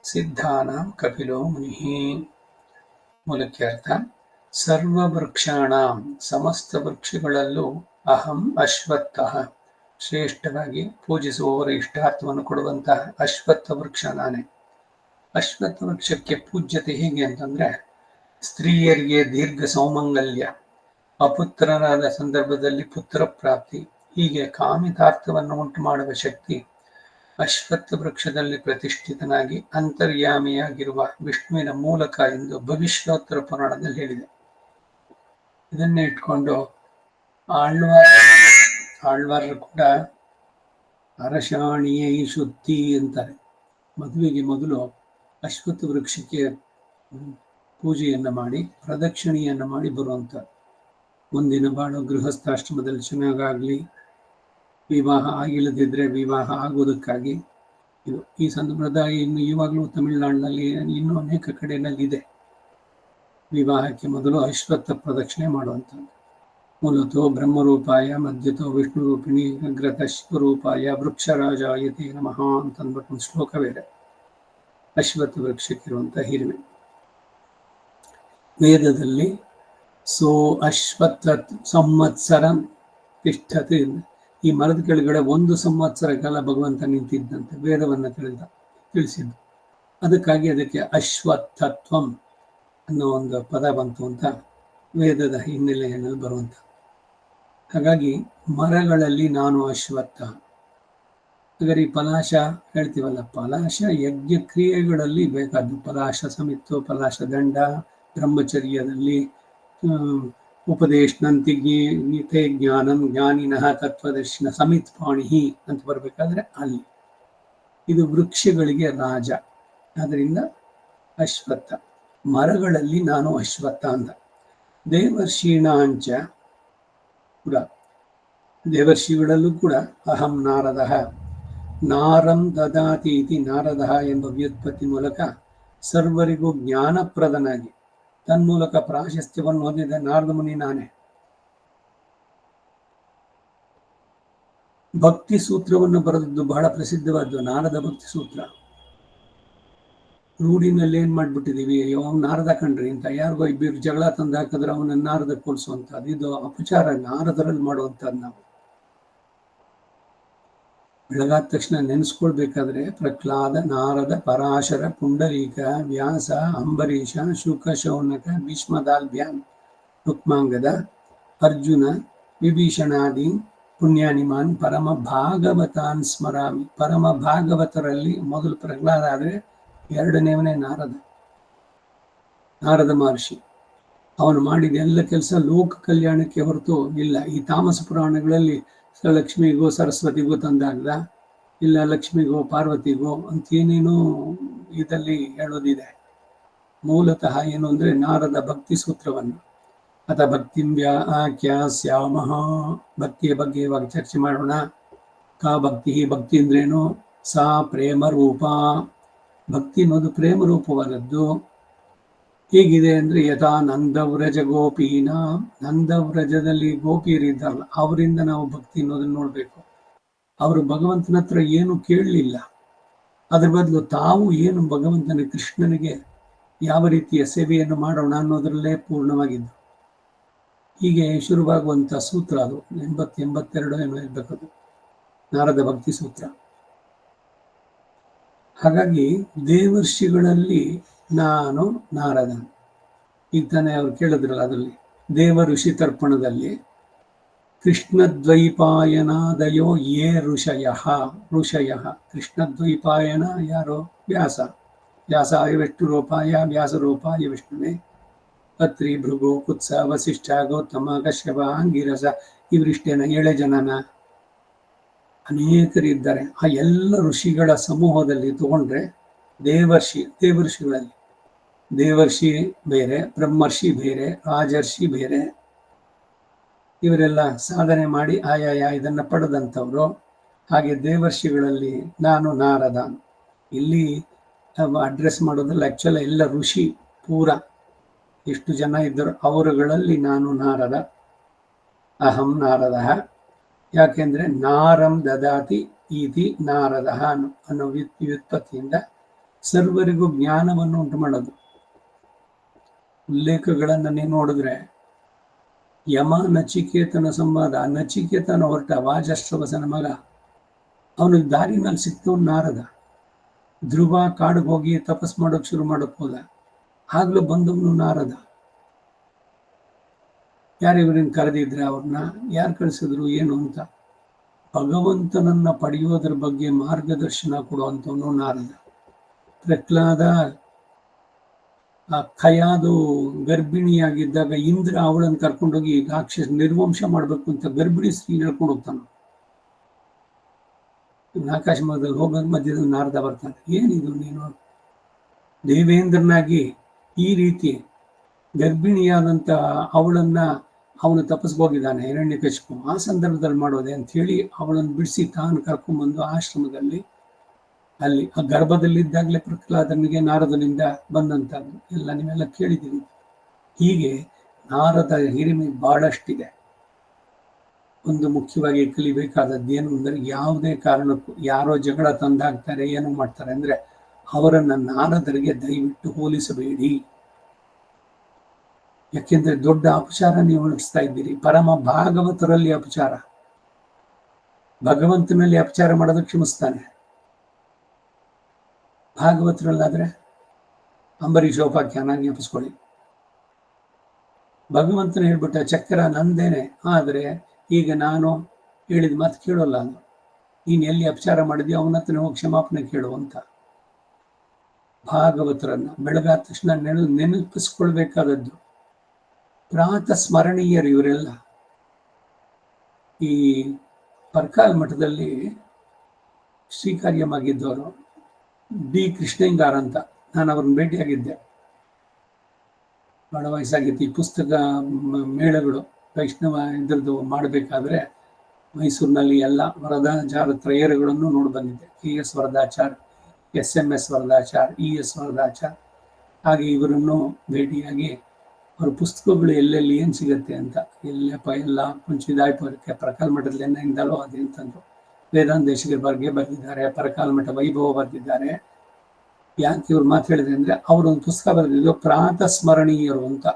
सिद्धानां कपिलो मुनिः। ಮೂಲಕ್ಯರ್ಥ ಸರ್ವವೃಕ್ಷಾಣಾಂ ಸಮಸ್ತ ವೃಕ್ಷಗಳಲ್ಲೂ ಅಹಂ ಅಶ್ವತ್ಥಃ ಶ್ರೇಷ್ಠವಾಗಿ ಪೂಜಿಸುವವರ ಇಷ್ಟಾರ್ಥವನ್ನು ಕೊಡುವಂತಹ ಅಶ್ವತ್ಥ ವೃಕ್ಷ ನಾನೇ. ಅಶ್ವತ್ಥ ವೃಕ್ಷಕ್ಕೆ ಪೂಜ್ಯತೆ ಹೇಗೆ ಅಂತಂದ್ರೆ, ಸ್ತ್ರೀಯರಿಗೆ ದೀರ್ಘ ಸೌಮಂಗಲ್ಯ, ಅಪುತ್ರರಾದ ಸಂದರ್ಭದಲ್ಲಿ ಪುತ್ರ ಪ್ರಾಪ್ತಿ, ಹೀಗೆ ಕಾಮಿತಾರ್ಥವನ್ನು ಉಂಟು ಮಾಡುವ ಶಕ್ತಿ ಅಶ್ವತ್ಥ ವೃಕ್ಷದಲ್ಲಿ ಪ್ರತಿಷ್ಠಿತನಾಗಿ ಅಂತರ್ಯಾಮಿಯಾಗಿರುವ ವಿಷ್ಣುವಿನ ಮೂಲಕ ಎಂದು ಭವಿಷ್ಯೋತ್ತರ ಪುರಾಣದಲ್ಲಿ ಹೇಳಿದೆ. ಇದನ್ನೇ ಇಟ್ಕೊಂಡು ಆಳ್ವಾರರು ಕೂಡ ಅರಶಾಣಿಯೈ ಶುದ್ಧಿ ಅಂತಾರೆ. ಮದುವೆಗೆ ಮೊದಲು ಅಶ್ವತ್ಥ ವೃಕ್ಷಕ್ಕೆ ಪೂಜೆಯನ್ನು ಮಾಡಿ ಪ್ರದಕ್ಷಿಣೆಯನ್ನು ಮಾಡಿ ಬರುವಂತ ಮುಂದಿನ ಬಾಳು ಗೃಹಸ್ಥಾಶ್ರಮದಲ್ಲಿ ಚೆನ್ನಾಗಾಗ್ಲಿ, ವಿವಾಹ ಆಗಿಲ್ಲದಿದ್ರೆ ವಿವಾಹ ಆಗೋದಕ್ಕಾಗಿ ಇದು ಈ ಸಂದರ್ಭದಲ್ಲಿ ಇನ್ನು ಇವಾಗಲೂ ತಮಿಳುನಾಡಿನಲ್ಲಿ ಇನ್ನೂ ಅನೇಕ ಕಡೆಯಲ್ಲಿ ಇದೆ. ವಿವಾಹಕ್ಕೆ ಮೊದಲು ಅಶ್ವತ್ಥ ಪ್ರದಕ್ಷಿಣೆ ಮಾಡುವಂಥದ್ದು. ಮೂಲತೋ ಬ್ರಹ್ಮರೂಪಾಯ ಮಧ್ಯತೋ ವಿಷ್ಣು ರೂಪಿಣಿ ಅಗ್ರತ ಶಿವರೂಪಾಯ ವೃಕ್ಷರಾಜಾಯತೆ ನಮಃ ಅಂತಂದ್ಬಿಟ್ಟು ಒಂದು ಶ್ಲೋಕ ಬೇರೆ ಅಶ್ವತ್ಥ ವೃಕ್ಷಕ್ಕಿರುವಂಥ ಹಿರಿಮೆ. ವೇದದಲ್ಲಿ ಸೋ ಅಶ್ವತ್ಥ ಸಂವತ್ಸರ ತಿಷ್ಠತೆ, ಈ ಮರದ ಕೆಳಗಡೆ 1 ಸಂವತ್ಸರ ಕಾಲ ಭಗವಂತ ನಿಂತಿದ್ದಂತೆ ವೇದವನ್ನು ತಿಳಿಸಿದ್ದು. ಅದಕ್ಕಾಗಿ ಅದಕ್ಕೆ ಅಶ್ವತ್ಥತ್ವಂ ಅನ್ನೋ ಒಂದು ಪದ ಬಂತು ಅಂತ ವೇದದ ಹಿನ್ನೆಲೆಯಲ್ಲಿ ಬರುವಂತ. ಹಾಗಾಗಿ ಮರಗಳಲ್ಲಿ ನಾನು ಅಶ್ವತ್ಥ. ಹಾಗಾದ್ರೆ ಈ ಪಲಾಶ ಹೇಳ್ತೀವಲ್ಲ, ಪಲಾಶ ಯಜ್ಞ ಕ್ರಿಯೆಗಳಲ್ಲಿ ಬೇಕಾದ್ದು. ಪಲಾಶ ಸಮಿತ್ತು, ಪಲಾಶ ದಂಡ, ಬ್ರಹ್ಮಚರ್ಯದಲ್ಲಿ ಉಪದೇಶನಂತಿ ಗೀತೆ ಜ್ಞಾನಂ ಜ್ಞಾನಿನಃ ತತ್ವದರ್ಶಿನ ಸಮಿತ್ ಪಾಣಿಹಿ ಅಂತ ಬರ್ಬೇಕಾದ್ರೆ ಅಲ್ಲಿ ಇದು ವೃಕ್ಷಗಳಿಗೆ ರಾಜ. ಆದ್ರಿಂದ ಅಶ್ವತ್ಥ. ಮರಗಳಲ್ಲಿ ನಾನು ಅಶ್ವತ್ಥ ಅಂತ. ದೇವರ್ಷೀಣಾಂಚ ಕೂಡ, ದೇವರ್ಷಿಗಳಲ್ಲೂ ಕೂಡ ಅಹಂ ನಾರದಃ ನಾರಂ ದದಾತಿ ಇತಿ ನಾರದಃ ಎಂಬ ವ್ಯುತ್ಪತ್ತಿ ಮೂಲಕ ಸರ್ವರಿಗೂ ಜ್ಞಾನಪ್ರದನಾಗಿ ತನ್ಮೂಲಕ ಪ್ರಾಶಸ್ತ್ಯವನ್ನು ಹೊಂದಿದ ನಾರದ ಮುನಿ ನಾನೇ. ಭಕ್ತಿ ಸೂತ್ರವನ್ನು ಬರೆದದ್ದು ಬಹಳ ಪ್ರಸಿದ್ಧವಾದ್ದು ನಾರದ ಭಕ್ತಿ ಸೂತ್ರ. ರೂಢಿನಲ್ಲಿ ಏನ್ ಮಾಡ್ಬಿಟ್ಟಿದೀವಿ, ಅವನು ನಾರದ ಕಂಡ್ರಿ ಅಂತ ಯಾರಿಗೋ ಇಬ್ಬರು ಜಗಳ ತಂದು ಹಾಕಿದ್ರೆ ಅವನನ್ನ ನಾರದ ಕೊಲ್ಸುವಂತದ್ದು. ಇದು ಅಪಚಾರ, ನಾರದರಲ್ಲಿ ಮಾಡುವಂತದ್ದು. ನಾವು ಬೆಳಗಾದ ತಕ್ಷಣ ನೆನೆಸ್ಕೊಳ್ಬೇಕಾದ್ರೆ ಪ್ರಹ್ಲಾದ, ನಾರದ, ಪರಾಶರ, ಪುಂಡರೀಕ, ವ್ಯಾಸ, ಅಂಬರೀಷ, ಶುಕ, ಶೌನಕ, ಭೀಷ್ಮದಾಲ್ಭ್ಯಾನ್, ರುಕ್ಮಾಂಗದ, ಅರ್ಜುನ, ವಿಭೀಷಣಾದಿ ಪುಣ್ಯಾನಿಮಾನ್ ಪರಮ ಭಾಗವತಾನ್ ಸ್ಮರಾಮಿ. ಪರಮ ಭಾಗವತರಲ್ಲಿ ಮೊದಲು ಪ್ರಹ್ಲಾದ ಆದ್ರೆ ಎರಡನೇವನೇ ನಾರದ ಮಹರ್ಷಿ. ಅವನು ಮಾಡಿದ ಎಲ್ಲ ಕೆಲಸ ಲೋಕ ಕಲ್ಯಾಣಕ್ಕೆ ಹೊರತು ಇಲ್ಲ. ಈ ತಾಮಸ ಪುರಾಣಗಳಲ್ಲಿ ಲಕ್ಷ್ಮಿಗೋ ಸರಸ್ವತಿಗೋ ತಂದಾಗ್ದ, ಇಲ್ಲ ಲಕ್ಷ್ಮಿಗೋ ಪಾರ್ವತಿಗೋ ಅಂತ ಏನೇನೋ ಇದರಲ್ಲಿ ಹೇಳೋದಿದೆ. ಮೂಲತಃ ಏನು ಅಂದ್ರೆ ನಾರದ ಭಕ್ತಿ ಸೂತ್ರವನ್ನು ಅಥ ಭಕ್ತಿಂ ವ್ಯಾಖ್ಯಾಸ್ಯಾಮಃ. ಭಕ್ತಿಯ ಬಗ್ಗೆ ಇವಾಗ ಚರ್ಚೆ ಮಾಡೋಣ. ಕಾ ಭಕ್ತಿ, ಭಕ್ತಿ ಅಂದ್ರೇನು? ಸಾ ಪ್ರೇಮ ರೂಪ. ಭಕ್ತಿ ಅನ್ನೋದು ಪ್ರೇಮ ರೂಪವಾದದ್ದು. ಹೇಗಿದೆ ಅಂದ್ರೆ ಯಥಾ ನಂದವ್ರಜ ಗೋಪೀನ, ನಂದವ್ರಜದಲ್ಲಿ ಗೋಪಿಯರಿದ್ದಾರಲ್ಲ ಅವರಿಂದ ನಾವು ಭಕ್ತಿ ಅನ್ನೋದನ್ನ ನೋಡ್ಬೇಕು. ಅವರು ಭಗವಂತನ ಹತ್ರ ಏನು ಕೇಳಲಿಲ್ಲ, ಅದ್ರ ಬದಲು ತಾವು ಏನು ಭಗವಂತನ ಕೃಷ್ಣನಿಗೆ ಯಾವ ರೀತಿಯ ಸೇವೆಯನ್ನು ಮಾಡೋಣ ಅನ್ನೋದ್ರಲ್ಲೇ ಪೂರ್ಣವಾಗಿದ್ದು. ಹೀಗೆ ಶುರುವಾಗುವಂತ ಸೂತ್ರ ಅದು 82 ಏನೋ ಇರ್ಬೇಕದು ನಾರದ ಭಕ್ತಿ ಸೂತ್ರ. ಹಾಗಾಗಿ ದೇವರ್ಷಿಗಳಲ್ಲಿ ನಾನು ನಾರದ. ಈಗ ತಾನೇ ಅವ್ರು ಕೇಳಿದ್ರಲ್ಲ, ಅದರಲ್ಲಿ ದೇವ ಋಷಿ ತರ್ಪಣದಲ್ಲಿ ಕೃಷ್ಣದ್ವೈಪಾಯನಾದಯೋ ಯೇ ಋಷಯ ಕೃಷ್ಣದ್ವೈಪಾಯನ ಯಾರೋ ವ್ಯಾಸ, ವ್ಯಾಸಾಯ ವಿಷ್ಣುರೂಪಾಯ ವ್ಯಾಸರೂಪಾಯ ವಿಷ್ಣುವೇ, ಅತ್ರಿ ಭೃಗು ಕುತ್ಸ ವಸಿಷ್ಠ ಗೌತಮ ಕಶ್ಯಪ ಅಂಗಿರಸ ಇವರಿಷ್ಟೇನ 7 ಜನನ, ಅನೇಕರಿದ್ದಾರೆ. ಆ ಎಲ್ಲ ಋಷಿಗಳ ಸಮೂಹದಲ್ಲಿ ತಗೊಂಡ್ರೆ ದೇವರ್ಷಿಗಳಲ್ಲಿ ದೇವರ್ಷಿ ಬೇರೆ, ಬ್ರಹ್ಮರ್ಷಿ ಬೇರೆ, ರಾಜರ್ಷಿ ಬೇರೆ, ಇವರೆಲ್ಲ ಸಾಧನೆ ಮಾಡಿ ಆಯಾಯ ಇದನ್ನು ಪಡೆದಂಥವ್ರು. ಹಾಗೆ ದೇವರ್ಷಿಗಳಲ್ಲಿ ನಾನು ನಾರದ. ಇಲ್ಲಿ ಅಡ್ರೆಸ್ ಮಾಡೋದ್ರಲ್ಲಿ ಆ್ಯಕ್ಚುಲಿ ಎಲ್ಲ ಋಷಿ ಪೂರ ಎಷ್ಟು ಜನ ಇದ್ದರು ಅವರುಗಳಲ್ಲಿ ನಾನು ನಾರದ. ಅಹಂ ನಾರದ. ಯಾಕೆಂದ್ರೆ ನಾರಂ ದದಾತಿ ಇತಿ ನಾರದ ಅನ್ನೋ ವ್ಯುತ್ಪತ್ತಿಯಿಂದ ಸರ್ವರಿಗೂ ಜ್ಞಾನವನ್ನು ಉಂಟು ಮಾಡೋದು. ಉಲ್ಲೇಖಗಳನ್ನು ನೀವು ನೋಡಿದ್ರೆ ಯಮ ನಚಿಕೇತನ ಸಂವಾದ, ನಚಿಕೇತನ ಹೊರಟ ವಾಜಶ್ರವಸನ ಮಗ, ಅವನಿಗೆ ದಾರಿನಲ್ಲಿ ಸಿಕ್ತವನು ನಾರದ. ಧ್ರುವ ಕಾಡಿಗೆ ಹೋಗಿ ತಪಸ್ ಮಾಡೋಕೆ ಶುರು ಮಾಡೋಕೆ ಹೋದ, ಆಗ್ಲೂ ಬಂದವನು ನಾರದ. ಯಾರು ಇವ್ರನ್ನ ಕರೆದಿದ್ರೆ ಅವ್ರನ್ನ ಯಾರು ಕಳಿಸಿದ್ರು ಏನು ಅಂತ ಭಗವಂತನನ್ನ ಪಡೆಯೋದ್ರ ಬಗ್ಗೆ ಮಾರ್ಗದರ್ಶನ ಕೊಡುವಂಥವನು ನಾರದ. ಪ್ರಹ್ಲಾದ ಖಯಾದು ಗರ್ಭಿಣಿಯಾಗಿದ್ದಾಗ ಇಂದ್ರ ಅವಳನ್ನು ಕರ್ಕೊಂಡೋಗಿ ರಾಕ್ಷಸ ನಿರ್ವಂಶ ಮಾಡ್ಬೇಕು ಅಂತ ಗರ್ಭಿಣಿ ಸ್ತ್ರೀ ನಡ್ಕೊಂಡು ಹೋಗ್ತಾನೆ. ಆಕಾಶ ಮಾರ್ಗದಲ್ಲಿ ಹೋಗೋದ್ ಮಧ್ಯದಲ್ಲಿ ನಾರದ ಬರ್ತಾನೆ. ಏನಿದು ನೀನು ದೇವೇಂದ್ರನಾಗಿ ಈ ರೀತಿ ಗರ್ಭಿಣಿಯಾದಂಥ ಅವಳನ್ನ ಅವನು ತಪಸ್ಗೋಗಿದ್ದಾನೆ ಹಿರಣ್ಯಕಶಿಪು, ಆ ಸಂದರ್ಭದಲ್ಲಿ ಮಾಡೋದೆ ಅಂತ ಹೇಳಿ ಅವಳನ್ನು ಬಿಡಿಸಿ ತಾನು ಕರ್ಕೊಂಡ್ಬಂದು ಆಶ್ರಮದಲ್ಲಿ ಅಲ್ಲಿ ಆ ಗರ್ಭದಲ್ಲಿದ್ದಾಗಲೇ ಪ್ರಹ್ಲಾದನಿಗೆ ನಾರದನಿಂದ ಬಂದಂಥದ್ದು ಎಲ್ಲ ನೀವೆಲ್ಲ ಕೇಳಿದ್ದೀವಿ. ಹೀಗೆ ನಾರದ ಹಿರಿಮೆ ಬಹಳಷ್ಟಿದೆ. ಒಂದು ಮುಖ್ಯವಾಗಿ ಕಲಿಬೇಕಾದದ್ದು ಏನು ಅಂದರೆ, ಯಾವುದೇ ಕಾರಣಕ್ಕೂ ಯಾರೋ ಜಗಳ ತಂದಾಗ್ತಾರೆ ಏನೋ ಮಾಡ್ತಾರೆ ಅಂದರೆ ಅವರನ್ನು ನಾರದರಿಗೆ ದಯವಿಟ್ಟು ಹೋಲಿಸಬೇಡಿ. ಯಾಕೆಂದ್ರೆ ದೊಡ್ಡ ಅಪಚಾರ ನೀವು ನಡೆಸ್ತಾ ಇದ್ದೀರಿ. ಪರಮ ಭಾಗವತರಲ್ಲಿ ಅಪಚಾರ, ಭಗವಂತನಲ್ಲಿ ಅಪಚಾರ ಮಾಡೋದಕ್ಕೆ ಕ್ಷಮಿಸ್ತಾನೆ. ಭಾಗವತರಲ್ಲಾದ್ರೆ ಅಂಬರೀಷೋಪಾಖ್ಯಾನ ಜ್ಞಾಪಿಸ್ಕೊಳ್ಳಿ. ಭಗವಂತನ ಹೇಳ್ಬಿಟ್ಟ ಚಕ್ರ ನಂದೇನೆ, ಆದರೆ ಈಗ ನಾನು ಹೇಳಿದ ಮಾತು ಕೇಳೋಲ್ಲ ಅಂದು. ನೀನು ಎಲ್ಲಿ ಅಪಚಾರ ಮಾಡಿದ್ಯೋ ಅವನ ಹತ್ರ ಹೋಗಿ ಕ್ಷಮಾಪಣೆ ಕೇಳು ಅಂತ. ಭಾಗವತರನ್ನ ಬೆಳಗಾದ ತಕ್ಷಣ ನೆನಪಿಸ್ಕೊಳ್ಬೇಕಾದದ್ದು. ಪ್ರಾತ ಸ್ಮರಣೀಯರು ಇವರೆಲ್ಲ. ಈ ಪರ್ಕಾಲ್ ಮಠದಲ್ಲಿ ಶ್ರೀಕಾರ್ಯಮಾಗಿದ್ದವರು ಡಿ ಕೃಷ್ಣಂಗಾರ್ ಅಂತ, ನಾನು ಅವ್ರನ್ನ ಭೇಟಿಯಾಗಿದ್ದೆ. ಬಹಳ ವಯಸ್ಸಾಗಿತ್ತು. ಈ ಪುಸ್ತಕ ಮೇಳಗಳು ವೈಷ್ಣವ ಇದ್ರದ್ದು ಮಾಡಬೇಕಾದ್ರೆ ಮೈಸೂರಿನಲ್ಲಿ ಎಲ್ಲ ವರದಾಚಾರ ತ್ರಯರುಗಳನ್ನು ನೋಡಿ ಬಂದಿದ್ದೆ. KS Varadachar, SMS Varadachar, ES Varadachar. ಹಾಗೆ ಇವರನ್ನು ಭೇಟಿಯಾಗಿ ಅವ್ರ ಪುಸ್ತಕಗಳು ಎಲ್ಲೆಲ್ಲಿ ಏನು ಸಿಗುತ್ತೆ ಅಂತ, ಎಲ್ಲಪ್ಪ ಎಲ್ಲ ಕುಂಚಿದಾಯ್ಪುರಕ್ಕೆ ಪರಕಾಲ್ ಮಠದಲ್ಲಿ ಏನಿಂದಲೋ ಅದೇಂತಂದ್ರು. ವೇದಾಂತ ದೇಶಿಕರ ಬಗ್ಗೆ ಬರೆದಿದ್ದಾರೆ, ಪರಕಾಲ್ ಮಠ ವೈಭವ ಬರೆದಿದ್ದಾರೆ. ಯಾಕೆ ಇವ್ರು ಮಾತಾಡಿದ್ರೆ ಅಂದರೆ, ಅವರೊಂದು ಪುಸ್ತಕ ಬರೆದಿದ್ದು ಪ್ರಾತ ಸ್ಮರಣೀಯರು ಅಂತ.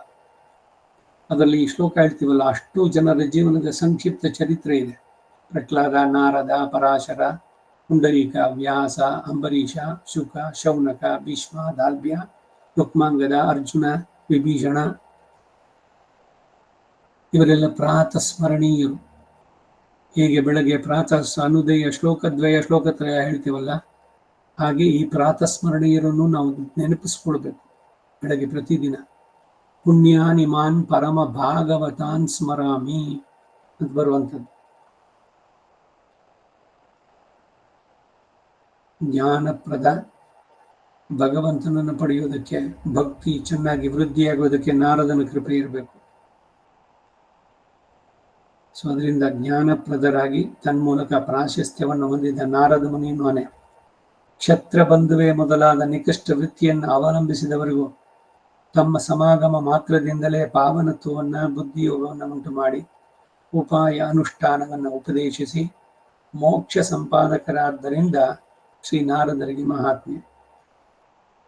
ಅದರಲ್ಲಿ ಈ ಶ್ಲೋಕ ಹೇಳ್ತೀವಲ್ಲ, ಅಷ್ಟು ಜನರ ಜೀವನದ ಸಂಕ್ಷಿಪ್ತ ಚರಿತ್ರೆ ಇದೆ. ಪ್ರಹ್ಲಾದ, ನಾರದ, ಪರಾಶರ, ಪುಂಡರೀಕ, ವ್ಯಾಸ, ಅಂಬರೀಷ, ಶುಕ, ಶೌನಕ, ಭೀಷ್ಮ, ದಾಲ್ಭ್ಯ, ರುಕ್ಮಾಂಗದ, ಅರ್ಜುನ, ವಿಭೀಷಣ, ಇವರೆಲ್ಲ ಪ್ರಾತ ಸ್ಮರಣೀಯರು. ಹೀಗೆ ಬೆಳಗ್ಗೆ ಪ್ರಾತಃ ಅನುದಯ ಶ್ಲೋಕದ್ವಯ ಶ್ಲೋಕತ್ರಯ ಹೇಳ್ತೀವಲ್ಲ, ಹಾಗೆ ಈ ಪ್ರಾತಃ ಸ್ಮರಣೀಯರನ್ನು ನಾವು ನೆನಪಿಸ್ಕೊಳ್ಬೇಕು ಬೆಳಗ್ಗೆ ಪ್ರತಿದಿನ. ಪುಣ್ಯಾನಿಮಾನ್ ಪರಮ ಭಾಗವತಾನ್ ಸ್ಮರಾಮಿ ಅಂತ ಬರುವಂಥದ್ದು. ಜ್ಞಾನಪ್ರದ ಭಗವಂತನನ್ನು ಪಡೆಯೋದಕ್ಕೆ, ಭಕ್ತಿ ಚೆನ್ನಾಗಿ ವೃದ್ಧಿಯಾಗೋದಕ್ಕೆ ನಾರದನ ಕೃಪೆ ಇರಬೇಕು. ಸೊ ಅದರಿಂದ ಜ್ಞಾನಪ್ರದರಾಗಿ ತನ್ಮೂಲಕ ಪ್ರಾಶಸ್ತ್ಯವನ್ನು ಹೊಂದಿದ್ದ ನಾರದ ಮುನಿಯನ್ನು ಅನೆ ಕ್ಷತ್ರ ಬಂಧುವೆ ಮೊದಲಾದ ನಿಕಷ್ಟ ವೃತ್ತಿಯನ್ನು ಅವಲಂಬಿಸಿದವರಿಗೂ ತಮ್ಮ ಸಮಾಗಮ ಮಾತ್ರದಿಂದಲೇ ಪಾವನತ್ವವನ್ನು, ಬುದ್ಧಿಯೋಗವನ್ನು ಉಂಟು ಮಾಡಿ ಉಪಾಯ ಅನುಷ್ಠಾನವನ್ನು ಉಪದೇಶಿಸಿ ಮೋಕ್ಷ ಸಂಪಾದಕರಾದ್ದರಿಂದ ಶ್ರೀ ನಾರದರಿಗೆ ಮಹಾತ್ಮೆ.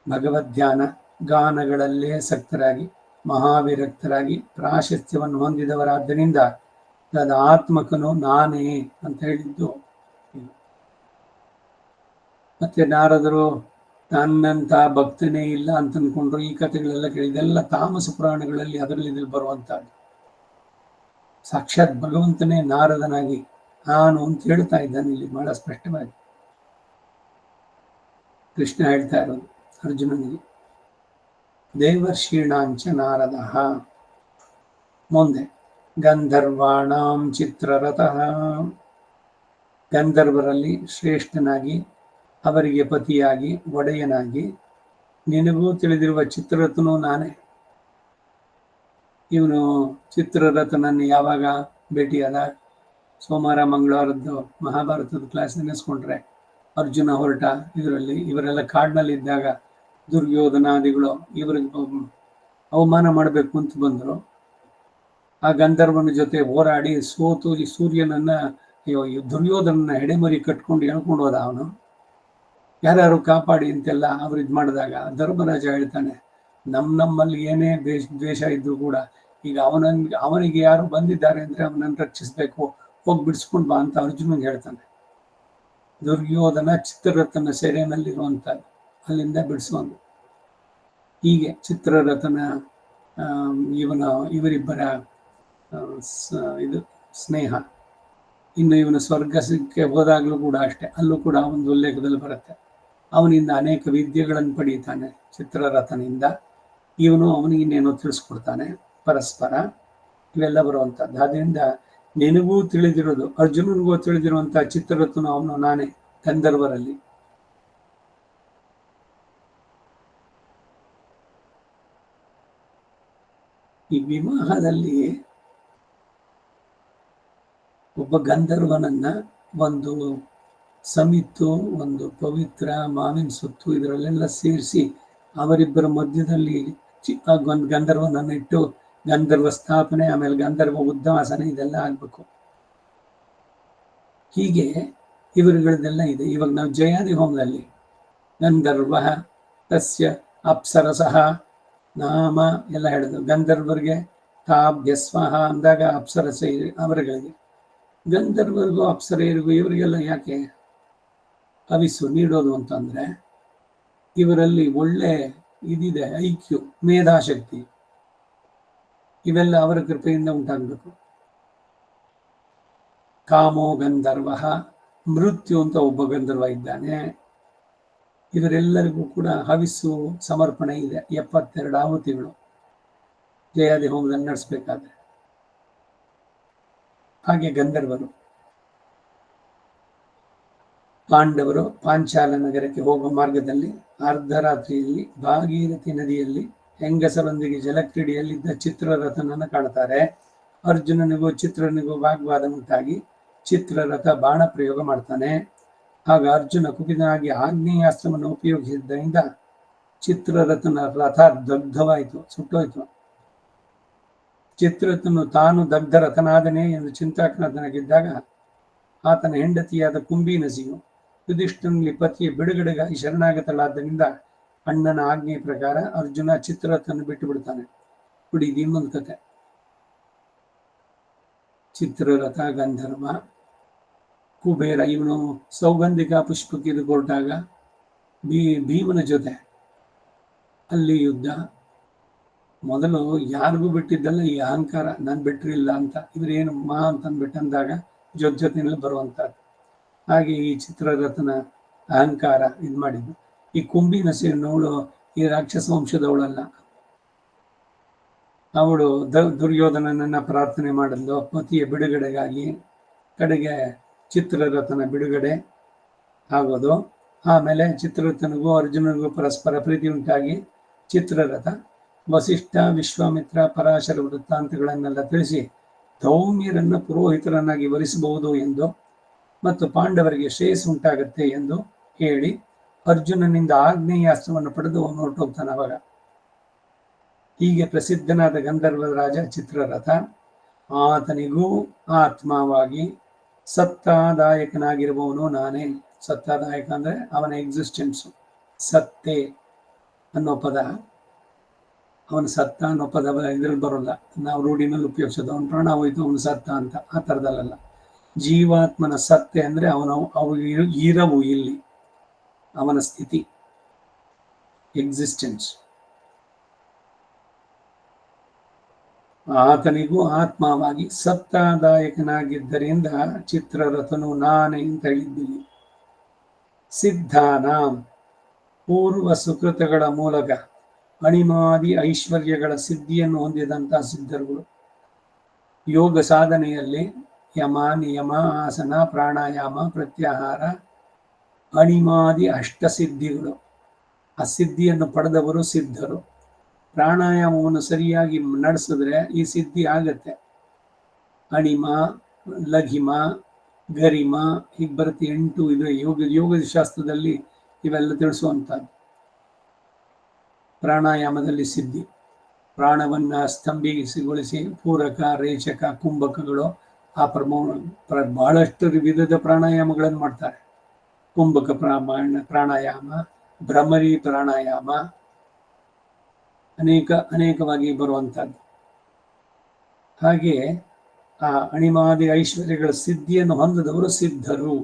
ಭಗವದ್ಧ್ಯಾನ ಗಾನಗಳಲ್ಲೇ ಸಕ್ತರಾಗಿ ಮಹಾವಿರಕ್ತರಾಗಿ ಪ್ರಾಶಸ್ತ್ಯವನ್ನು ಹೊಂದಿದವರಾದ್ದರಿಂದ ತದ ಆತ್ಮಕನು ನಾನೇ ಅಂತ ಹೇಳಿದ್ದು. ಮತ್ತೆ ನಾರದರು ತನ್ನಂತ ಭಕ್ತನೇ ಇಲ್ಲ ಅಂತ ಅನ್ಕೊಂಡ್ರು. ಈ ಕಥೆಗಳೆಲ್ಲ ಕೇಳಿ, ಇದೆಲ್ಲ ತಾಮಸ ಪುರಾಣಗಳಲ್ಲಿ ಅದರಲ್ಲಿ ಬರುವಂತಹದ್ದು. ಸಾಕ್ಷಾತ್ ಭಗವಂತನೇ ನಾರದನಾಗಿ ನಾನು ಅಂತ ಹೇಳ್ತಾ ಇದ್ದಾನೆ ಇಲ್ಲಿ ಬಹಳ ಸ್ಪಷ್ಟವಾಗಿ. ಕೃಷ್ಣ ಹೇಳ್ತಾ ಇರೋದು ಅರ್ಜುನನಿಗೆ. ದೇವರ್ಷೀಣಾಂಚ ನಾರದ. ಮುಂದೆ ಗಂಧರ್ವಾಣಾಂ ಚಿತ್ರರಥಃ. ಗಂಧರ್ವರಲ್ಲಿ ಶ್ರೇಷ್ಠನಾಗಿ, ಅವರಿಗೆ ಪತಿಯಾಗಿ, ಒಡೆಯನಾಗಿ, ನಿನಗೂ ತಿಳಿದಿರುವ ಚಿತ್ರರಥನು ನಾನೇ. ಇವನು ಚಿತ್ರರಥನನ್ನು ಯಾವಾಗ ಭೇಟಿಯಾದ? ಸೋಮವಾರ ಮಂಗಳವಾರದ್ದು ಮಹಾಭಾರತದ ಕ್ಲಾಸ್ ನೆನೆಸ್ಕೊಂಡ್ರೆ ಅರ್ಜುನ ಹೊರಟ ಇದರಲ್ಲಿ ಇವರೆಲ್ಲ ಕಾಡಿನಲ್ಲಿದ್ದಾಗ ದುರ್ಯೋಧನಾದಿಗಳು ಇವ್ರಿಗೆ ಅವಮಾನ ಮಾಡಬೇಕು ಅಂತ ಬಂದರು. ಆ ಗಂಧರ್ವನ ಜೊತೆ ಹೋರಾಡಿ ಸೋತು ಈ ಸೂರ್ಯನನ್ನ ದುರ್ಯೋಧನನ್ನ ಹೆಡೆಮರಿ ಕಟ್ಕೊಂಡು ಎಳ್ಕೊಂಡು ಹೋದ ಅವನು. ಯಾರ್ಯಾರು ಕಾಪಾಡಿ ಅಂತೆಲ್ಲ ಅವ್ರು ಇದು ಮಾಡಿದಾಗ ಧರ್ಮರಾಜ ಹೇಳ್ತಾನೆ, ನಮ್ಮಲ್ಲಿ ಏನೇ ದ್ವೇಷ ಇದ್ರು ಕೂಡ ಈಗ ಅವನಿಗೆ ಯಾರು ಬಂದಿದ್ದಾರೆ ಅಂದ್ರೆ ಅವನನ್ನು ರಕ್ಷಿಸ್ಬೇಕು, ಹೋಗಿ ಬಿಡಿಸ್ಕೊಂಡು ಬಾ ಅಂತ ಅರ್ಜುನಂಗೆ ಹೇಳ್ತಾನೆ. ದುರ್ಯೋಧನ ಚಿತ್ರರಥನ ಸೆರೆನಲ್ಲಿರುವಂಥದ್ದು, ಅಲ್ಲಿಂದ ಬಿಡಿಸುವಂತ. ಹೀಗೆ ಚಿತ್ರರಥನ ಇವರಿಬ್ಬರ ಇದು ಸ್ನೇಹ. ಇನ್ನು ಇವನ ಸ್ವರ್ಗಕ್ಕೆ ಹೋದಾಗಲೂ ಕೂಡ ಅಷ್ಟೇ, ಅಲ್ಲೂ ಕೂಡ ಒಂದು ಉಲ್ಲೇಖದಲ್ಲಿ ಬರುತ್ತೆ. ಅವನಿಂದ ಅನೇಕ ವಿದ್ಯೆಗಳನ್ನು ಪಡೀತಾನೆ ಚಿತ್ರರಥನಿಂದ. ಇವನು ಅವನಿಗೆ ಇನ್ನೇನೋ ತಿಳಿಸ್ಕೊಡ್ತಾನೆ ಪರಸ್ಪರ, ಇವೆಲ್ಲ ಬರುವಂಥದ್ದು. ಆದ್ದರಿಂದ ನಿನಗೂ ತಿಳಿದಿರೋದು, ಅರ್ಜುನನಿಗೂ ತಿಳಿದಿರುವಂತಹ ಚಿತ್ರರಥನು ಅವನು ನಾನೇ ಗಂಧರ್ವರಲ್ಲಿ. ಈ ವಿವಾಹದಲ್ಲಿ ಒಬ್ಬ ಗಂಧರ್ವನನ್ನ ಒಂದು ಸಮಿತ್ತು, ಒಂದು ಪವಿತ್ರ ಮಾವಿನ ಸುತ್ತು ಇದರಲ್ಲೆಲ್ಲ ಸೇರಿಸಿ ಅವರಿಬ್ಬರ ಮಧ್ಯದಲ್ಲಿ ಒಂದು ಗಂಧರ್ವನನ್ನು ಇಟ್ಟು ಗಂಧರ್ವ ಸ್ಥಾಪನೆ, ಆಮೇಲೆ ಗಂಧರ್ವ ಉದ್ವಾಸನೆ ಇದೆಲ್ಲ ಆಗ್ಬೇಕು. ಹೀಗೆ ಇವರುಗಳದೆಲ್ಲ ಇದೆ. ಇವಾಗ ನಾವು ಜಯಾದಿ ಹೋಮದಲ್ಲಿ ಗಂಧರ್ವ ತಸ್ಯ ಅಪ್ಸರಸಃ ನಾಮ ಎಲ್ಲ ಹೇಳಿದ್ರು. ಗಂಧರ್ವರಿಗೆ ತಾಭ್ಯಸ್ವಹ ಅಂದಾಗ ಅಪ್ಸರಸ ಅವರುಗಳಿಗೆ, ಗಂಧರ್ವರಿಗೂ ಅಪ್ಸರೆಯರಿಗೂ ಇವರಿಗೆಲ್ಲ ಯಾಕೆ ಹವಿಸ್ಸು ನೀಡೋದು ಅಂತಂದ್ರೆ ಇವರಲ್ಲಿ ಒಳ್ಳೆ ಇದಿದೆ, ಐಕ್ಯು, ಮೇಧಾಶಕ್ತಿ, ಇವೆಲ್ಲ ಅವರ ಕೃಪೆಯಿಂದ ಉಂಟಾಗಬೇಕು. ಕಾಮೋ ಗಂಧರ್ವ, ಮೃತ್ಯು ಅಂತ ಒಬ್ಬ ಗಂಧರ್ವ ಇದ್ದಾನೆ. ಇವರೆಲ್ಲರಿಗೂ ಕೂಡ ಹವಿಸ್ಸು ಸಮರ್ಪಣೆ ಇದೆ, 72 ಆಹುತಿಗಳು ಜಯಾದಿ ಹೋಮದಲ್ಲಿ ನಡೆಸಬೇಕಾದ್ರೆ. ಹಾಗೆ ಗಂಧರ್ವರು. ಪಾಂಡವರು ಪಾಂಚಾಲ ನಗರಕ್ಕೆ ಹೋಗುವ ಮಾರ್ಗದಲ್ಲಿ ಅರ್ಧರಾತ್ರಿಯಲ್ಲಿ ಭಾಗೀರಥಿ ನದಿಯಲ್ಲಿ ಹೆಂಗಸರೊಂದಿಗೆ ಜಲಕ್ರೀಡೆಯಲ್ಲಿದ್ದ ಚಿತ್ರರಥನನ್ನು ಕಾಣ್ತಾರೆ. ಅರ್ಜುನನಿಗೂ ಚಿತ್ರನಿಗೂ ವಾಗ್ವಾದ ಉಂಟಾಗಿ ಚಿತ್ರರಥ ಬಾಣ ಪ್ರಯೋಗ ಮಾಡ್ತಾನೆ. ಆಗ ಅರ್ಜುನ ಕುಪಿತನಾಗಿ ಆಗ್ನೇಯಾಸ್ತ್ರವನ್ನು ಉಪಯೋಗಿಸಿದ್ದರಿಂದ ಚಿತ್ರರಥನ ರಥ ದಗ್ಧವಾಯಿತು, ಸುಟ್ಟೋಯ್ತು. ಚಿತ್ರರಥನು ತಾನು ದಗ್ಧ ರಥನಾದನೇ ಎಂದು ಚಿಂತಾಕ್ರಾಂತನಾಗಿದ್ದಾಗ ಆತನ ಹೆಂಡತಿಯಾದ ಕುಂಭೀನಸಿಯು ಯುಧಿಷ್ಠಿರನಲ್ಲಿ ಪತಿಯ ಬಿಡುಗಡೆಗಾಗಿ ಶರಣಾಗತಳಾದ್ದರಿಂದ ಅಣ್ಣನ ಆಜ್ಞೆ ಪ್ರಕಾರ ಅರ್ಜುನ ಚಿತ್ರರಥನ ಬಿಟ್ಟು ಬಿಡ್ತಾನೆ. ಬಿಡಿ, ಇದು ಇನ್ನೊಂದು ಕತೆ. ಚಿತ್ರರಥ ಗಂಧರ್ವ, ಕುಬೇರ ಇವನು ಸೌಗಂಧಿಕ ಪುಷ್ಪಕ್ಕೆ ಇದು ಹೊರಟಾಗ ಭೀಮನ ಜೊತೆ ಅಲ್ಲಿ ಯುದ್ಧ. ಮೊದಲು ಯಾರಿಗೂ ಬಿಟ್ಟಿದ್ದಲ್ಲ ಈ ಅಹಂಕಾರ, ನಾನು ಬಿಟ್ಟಿರಿಲ್ಲ ಅಂತ, ಇವರೇನು ಮಾ ಅಂತಂದ್ಬಿಟ್ಟಂದಾಗ ಜೊತೆಯಲ್ಲಿ ಬರುವಂಥದ್ದು. ಹಾಗೆ ಈ ಚಿತ್ರರಥನ ಅಹಂಕಾರ ಇದು ಮಾಡಿದ್ದು. ಈ ಕುಂಭಿನಸಿನವಳು ಈ ರಾಕ್ಷಸ ವಂಶದವಳಲ್ಲ, ಅವಳು ದುರ್ಯೋಧನನನ್ನ ಪ್ರಾರ್ಥನೆ ಮಾಡಿದ್ಲು ಪತಿಯ ಬಿಡುಗಡೆಗಾಗಿ. ಕಡೆಗೆ ಚಿತ್ರರಥನ ಬಿಡುಗಡೆ ಆಗೋದು. ಆಮೇಲೆ ಚಿತ್ರರಥನಿಗೂ ಅರ್ಜುನನಿಗೂ ಪರಸ್ಪರ ಪ್ರೀತಿ ಉಂಟಾಗಿ ಚಿತ್ರರಥ ವಸಿಷ್ಠ, ವಿಶ್ವಾಮಿತ್ರ, ಪರಾಶರ ವೃತ್ತಾಂತಗಳನ್ನೆಲ್ಲ ತಿಳಿಸಿ ಧೌಮ್ಯರನ್ನು ಪುರೋಹಿತರನ್ನಾಗಿ ವರಿಸಬಹುದು ಎಂದು ಮತ್ತು ಪಾಂಡವರಿಗೆ ಶ್ರೇಯಸ್ಸು ಉಂಟಾಗತ್ತೆ ಎಂದು ಹೇಳಿ ಅರ್ಜುನನಿಂದ ಆಗ್ನೇಯಾಸ್ತ್ರವನ್ನು ಪಡೆದು ಅವನು ಹೊರಟೋಗ್ತಾನೆ. ಅವಾಗ ಹೀಗೆ ಪ್ರಸಿದ್ಧನಾದ ಗಂಧರ್ವ ರಾಜ ಚಿತ್ರರಥ ಆತನಿಗೂ ಆತ್ಮವಾಗಿ ಸತ್ತಾದಾಯಕನಾಗಿರುವವನು ನಾನೇ. ಸತ್ತಾದಾಯಕ ಅಂದ್ರೆ ಅವನ ಎಕ್ಸಿಸ್ಟೆನ್ಸು. ಸತ್ತೆ ಅನ್ನೋ ಪದ, ಅವನ ಸತ್ತ ಅನ್ನೋ ಪದ ಇದ್ರಲ್ಲಿ ಬರೋಲ್ಲ, ನಾವು ರೂಢಿನಲ್ಲಿ ಉಪಯೋಗಿಸೋದು. ಅವನ ಪ್ರಾಣ ಹೋಯ್ತು ಅವನು ಸತ್ತ ಅಂತ, ಆ ಥರದಲ್ಲ. ಜೀವಾತ್ಮನ ಸತ್ತೆ ಅಂದ್ರೆ ಅವು ಇರವು, ಇಲ್ಲಿ ಅವನ ಸ್ಥಿತಿ, ಎಕ್ಸಿಸ್ಟೆನ್ಸ್. ಆತನಿಗೂ ಆತ್ಮವಾಗಿ ಸತ್ತಾದಾಯಕನಾಗಿದ್ದರಿಂದ ಚಿತ್ರರಥನು ನಾನೇ ಅಂತ ಹೇಳಿದ್ದೀನಿ. ಸಿದ್ಧಾನಾಂ ಪೂರ್ವ ಸುಕೃತಗಳ ಮೂಲಕ ಅಣಿಮಾದಿ ಐಶ್ವರ್ಯಗಳ ಸಿದ್ಧಿಯನ್ನು ಹೊಂದಿದಂತಹ ಸಿದ್ಧರುಗಳು. ಯೋಗ ಸಾಧನೆಯಲ್ಲಿ ಯಮ, ನಿಯಮ, ಆಸನ, ಪ್ರಾಣಾಯಾಮ, ಪ್ರತ್ಯಾಹಾರ, ಅಣಿಮಾದಿ ಅಷ್ಟಸಿದ್ಧಿಗಳು. ಆ ಸಿದ್ಧಿಯನ್ನು ಪಡೆದವರು ಸಿದ್ಧರು. ಪ್ರಾಣಾಯಾಮವನ್ನು ಸರಿಯಾಗಿ ನಡೆಸಿದ್ರೆ ಈ ಸಿದ್ಧಿ ಆಗತ್ತೆ. ಅಣಿಮ, ಲಘಿಮ, ಗರಿಮ ಹೀಗೆ ಬರುತ್ತೆ. 8 ಇದೆ ಯೋಗದ ಶಾಸ್ತ್ರದಲ್ಲಿ ಇವೆಲ್ಲ ತಿಳಿಸುವಂಥದ್ದು. ಪ್ರಾಣಾಯಾಮದಲ್ಲಿ ಸಿದ್ಧಿ, ಪ್ರಾಣವನ್ನ ಸ್ತಂಭಿಸಿಗೊಳಿಸಿ ಪೂರಕ, ರೇಚಕ, ಕುಂಭಕಗಳು ಆ ಬಹಳಷ್ಟು ವಿಧದ ಪ್ರಾಣಾಯಾಮಗಳನ್ನು ಮಾಡ್ತಾರೆ. ಕುಂಭಕ ಪ್ರಾಣಾಯಾಮ, ಭ್ರಮರಿ ಪ್ರಾಣಾಯಾಮ, ಅನೇಕವಾಗಿ ಬರುವಂಥದ್ದು. ಹಾಗೆ ಆ ಅಣಿಮಾದಿ ಐಶ್ವರ್ಯಗಳ ಸಿದ್ಧಿಯನ್ನು ಹೊಂದಿದವರು ಸಿದ್ಧರು.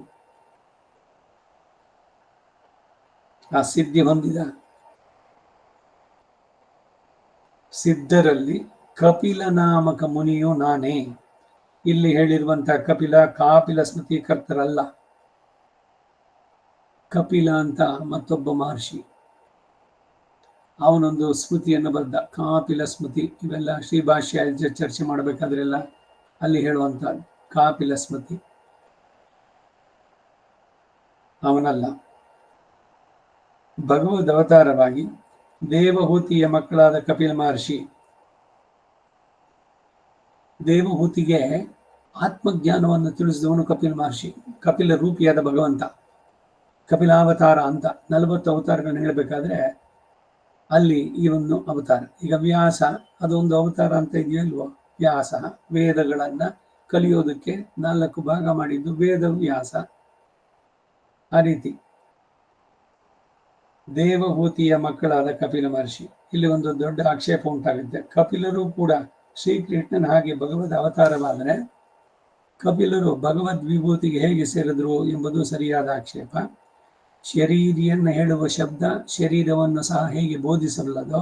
ಆ ಸಿದ್ಧಿ ಹೊಂದಿದ ಸಿದ್ಧರಲ್ಲಿ ಕಪಿಲ ನಾಮಕ ಮುನಿಯು ನಾನೇ. ಇಲ್ಲಿ ಹೇಳಿರುವಂತಹ ಕಪಿಲ ಕಾಪಿಲ ಸ್ಮೃತಿ ಕರ್ತರಲ್ಲ. ಕಪಿಲ ಅಂತ ಮತ್ತೊಬ್ಬ ಮಹರ್ಷಿ, ಅವನೊಂದು ಸ್ಮೃತಿಯನ್ನು ಬರೆದ, ಕಾಪಿಲ ಸ್ಮೃತಿ. ಇವೆಲ್ಲ ಶ್ರೀಭಾಷ್ಯ ಚರ್ಚೆ ಮಾಡಬೇಕಾದ್ರೆಲ್ಲ ಅಲ್ಲಿ ಹೇಳುವಂಥದ್ದು ಕಾಪಿಲ ಸ್ಮೃತಿ. ಅವನಲ್ಲ. ಭಗವದ್ ಅವತಾರವಾಗಿ ದೇವಹೂತಿಯ ಮಕ್ಕಳಾದ ಕಪಿಲ ಮಹರ್ಷಿ, ದೇವಹೂತಿಗೆ ಆತ್ಮಜ್ಞಾನವನ್ನು ತಿಳಿಸಿದವನು ಕಪಿಲ ಮಹರ್ಷಿ. ಕಪಿಲ ರೂಪಿಯಾದ ಭಗವಂತ, ಕಪಿಲಾವತಾರ ಅಂತ 40 ಅವತಾರಗಳನ್ನು ಹೇಳಬೇಕಾದ್ರೆ ಅಲ್ಲಿ ಈ ಒಂದು ಅವತಾರ. ಈಗ ವ್ಯಾಸ ಅದೊಂದು ಅವತಾರ ಅಂತ ಇದೆಯಲ್ವೋ. ವ್ಯಾಸ ವೇದಗಳನ್ನ ಕಲಿಯೋದಕ್ಕೆ 4 ಭಾಗ ಮಾಡಿದ್ದು ವೇದ ವ್ಯಾಸ. ಆ ರೀತಿ ದೇವಹೂತಿಯ ಮಕ್ಕಳಾದ ಕಪಿಲ ಮಹರ್ಷಿ. ಇಲ್ಲಿ ಒಂದು ದೊಡ್ಡ ಆಕ್ಷೇಪ ಉಂಟಾಗುತ್ತೆ. ಕಪಿಲರು ಕೂಡ ಶ್ರೀಕೃಷ್ಣನ ಹಾಗೆ ಭಗವದ್ ಅವತಾರವಾದರೆ ಕಪಿಲರು ಭಗವದ್ ವಿಭೂತಿಗೆ ಹೇಗೆ ಸೇರಿದ್ರು ಎಂಬುದು ಸರಿಯಾದ ಆಕ್ಷೇಪ. ಶರೀರಿಯನ್ನು ಹೇಳುವ ಶಬ್ದ ಶರೀರವನ್ನು ಸಹ ಹೇಗೆ ಬೋಧಿಸಬಲ್ಲದೋ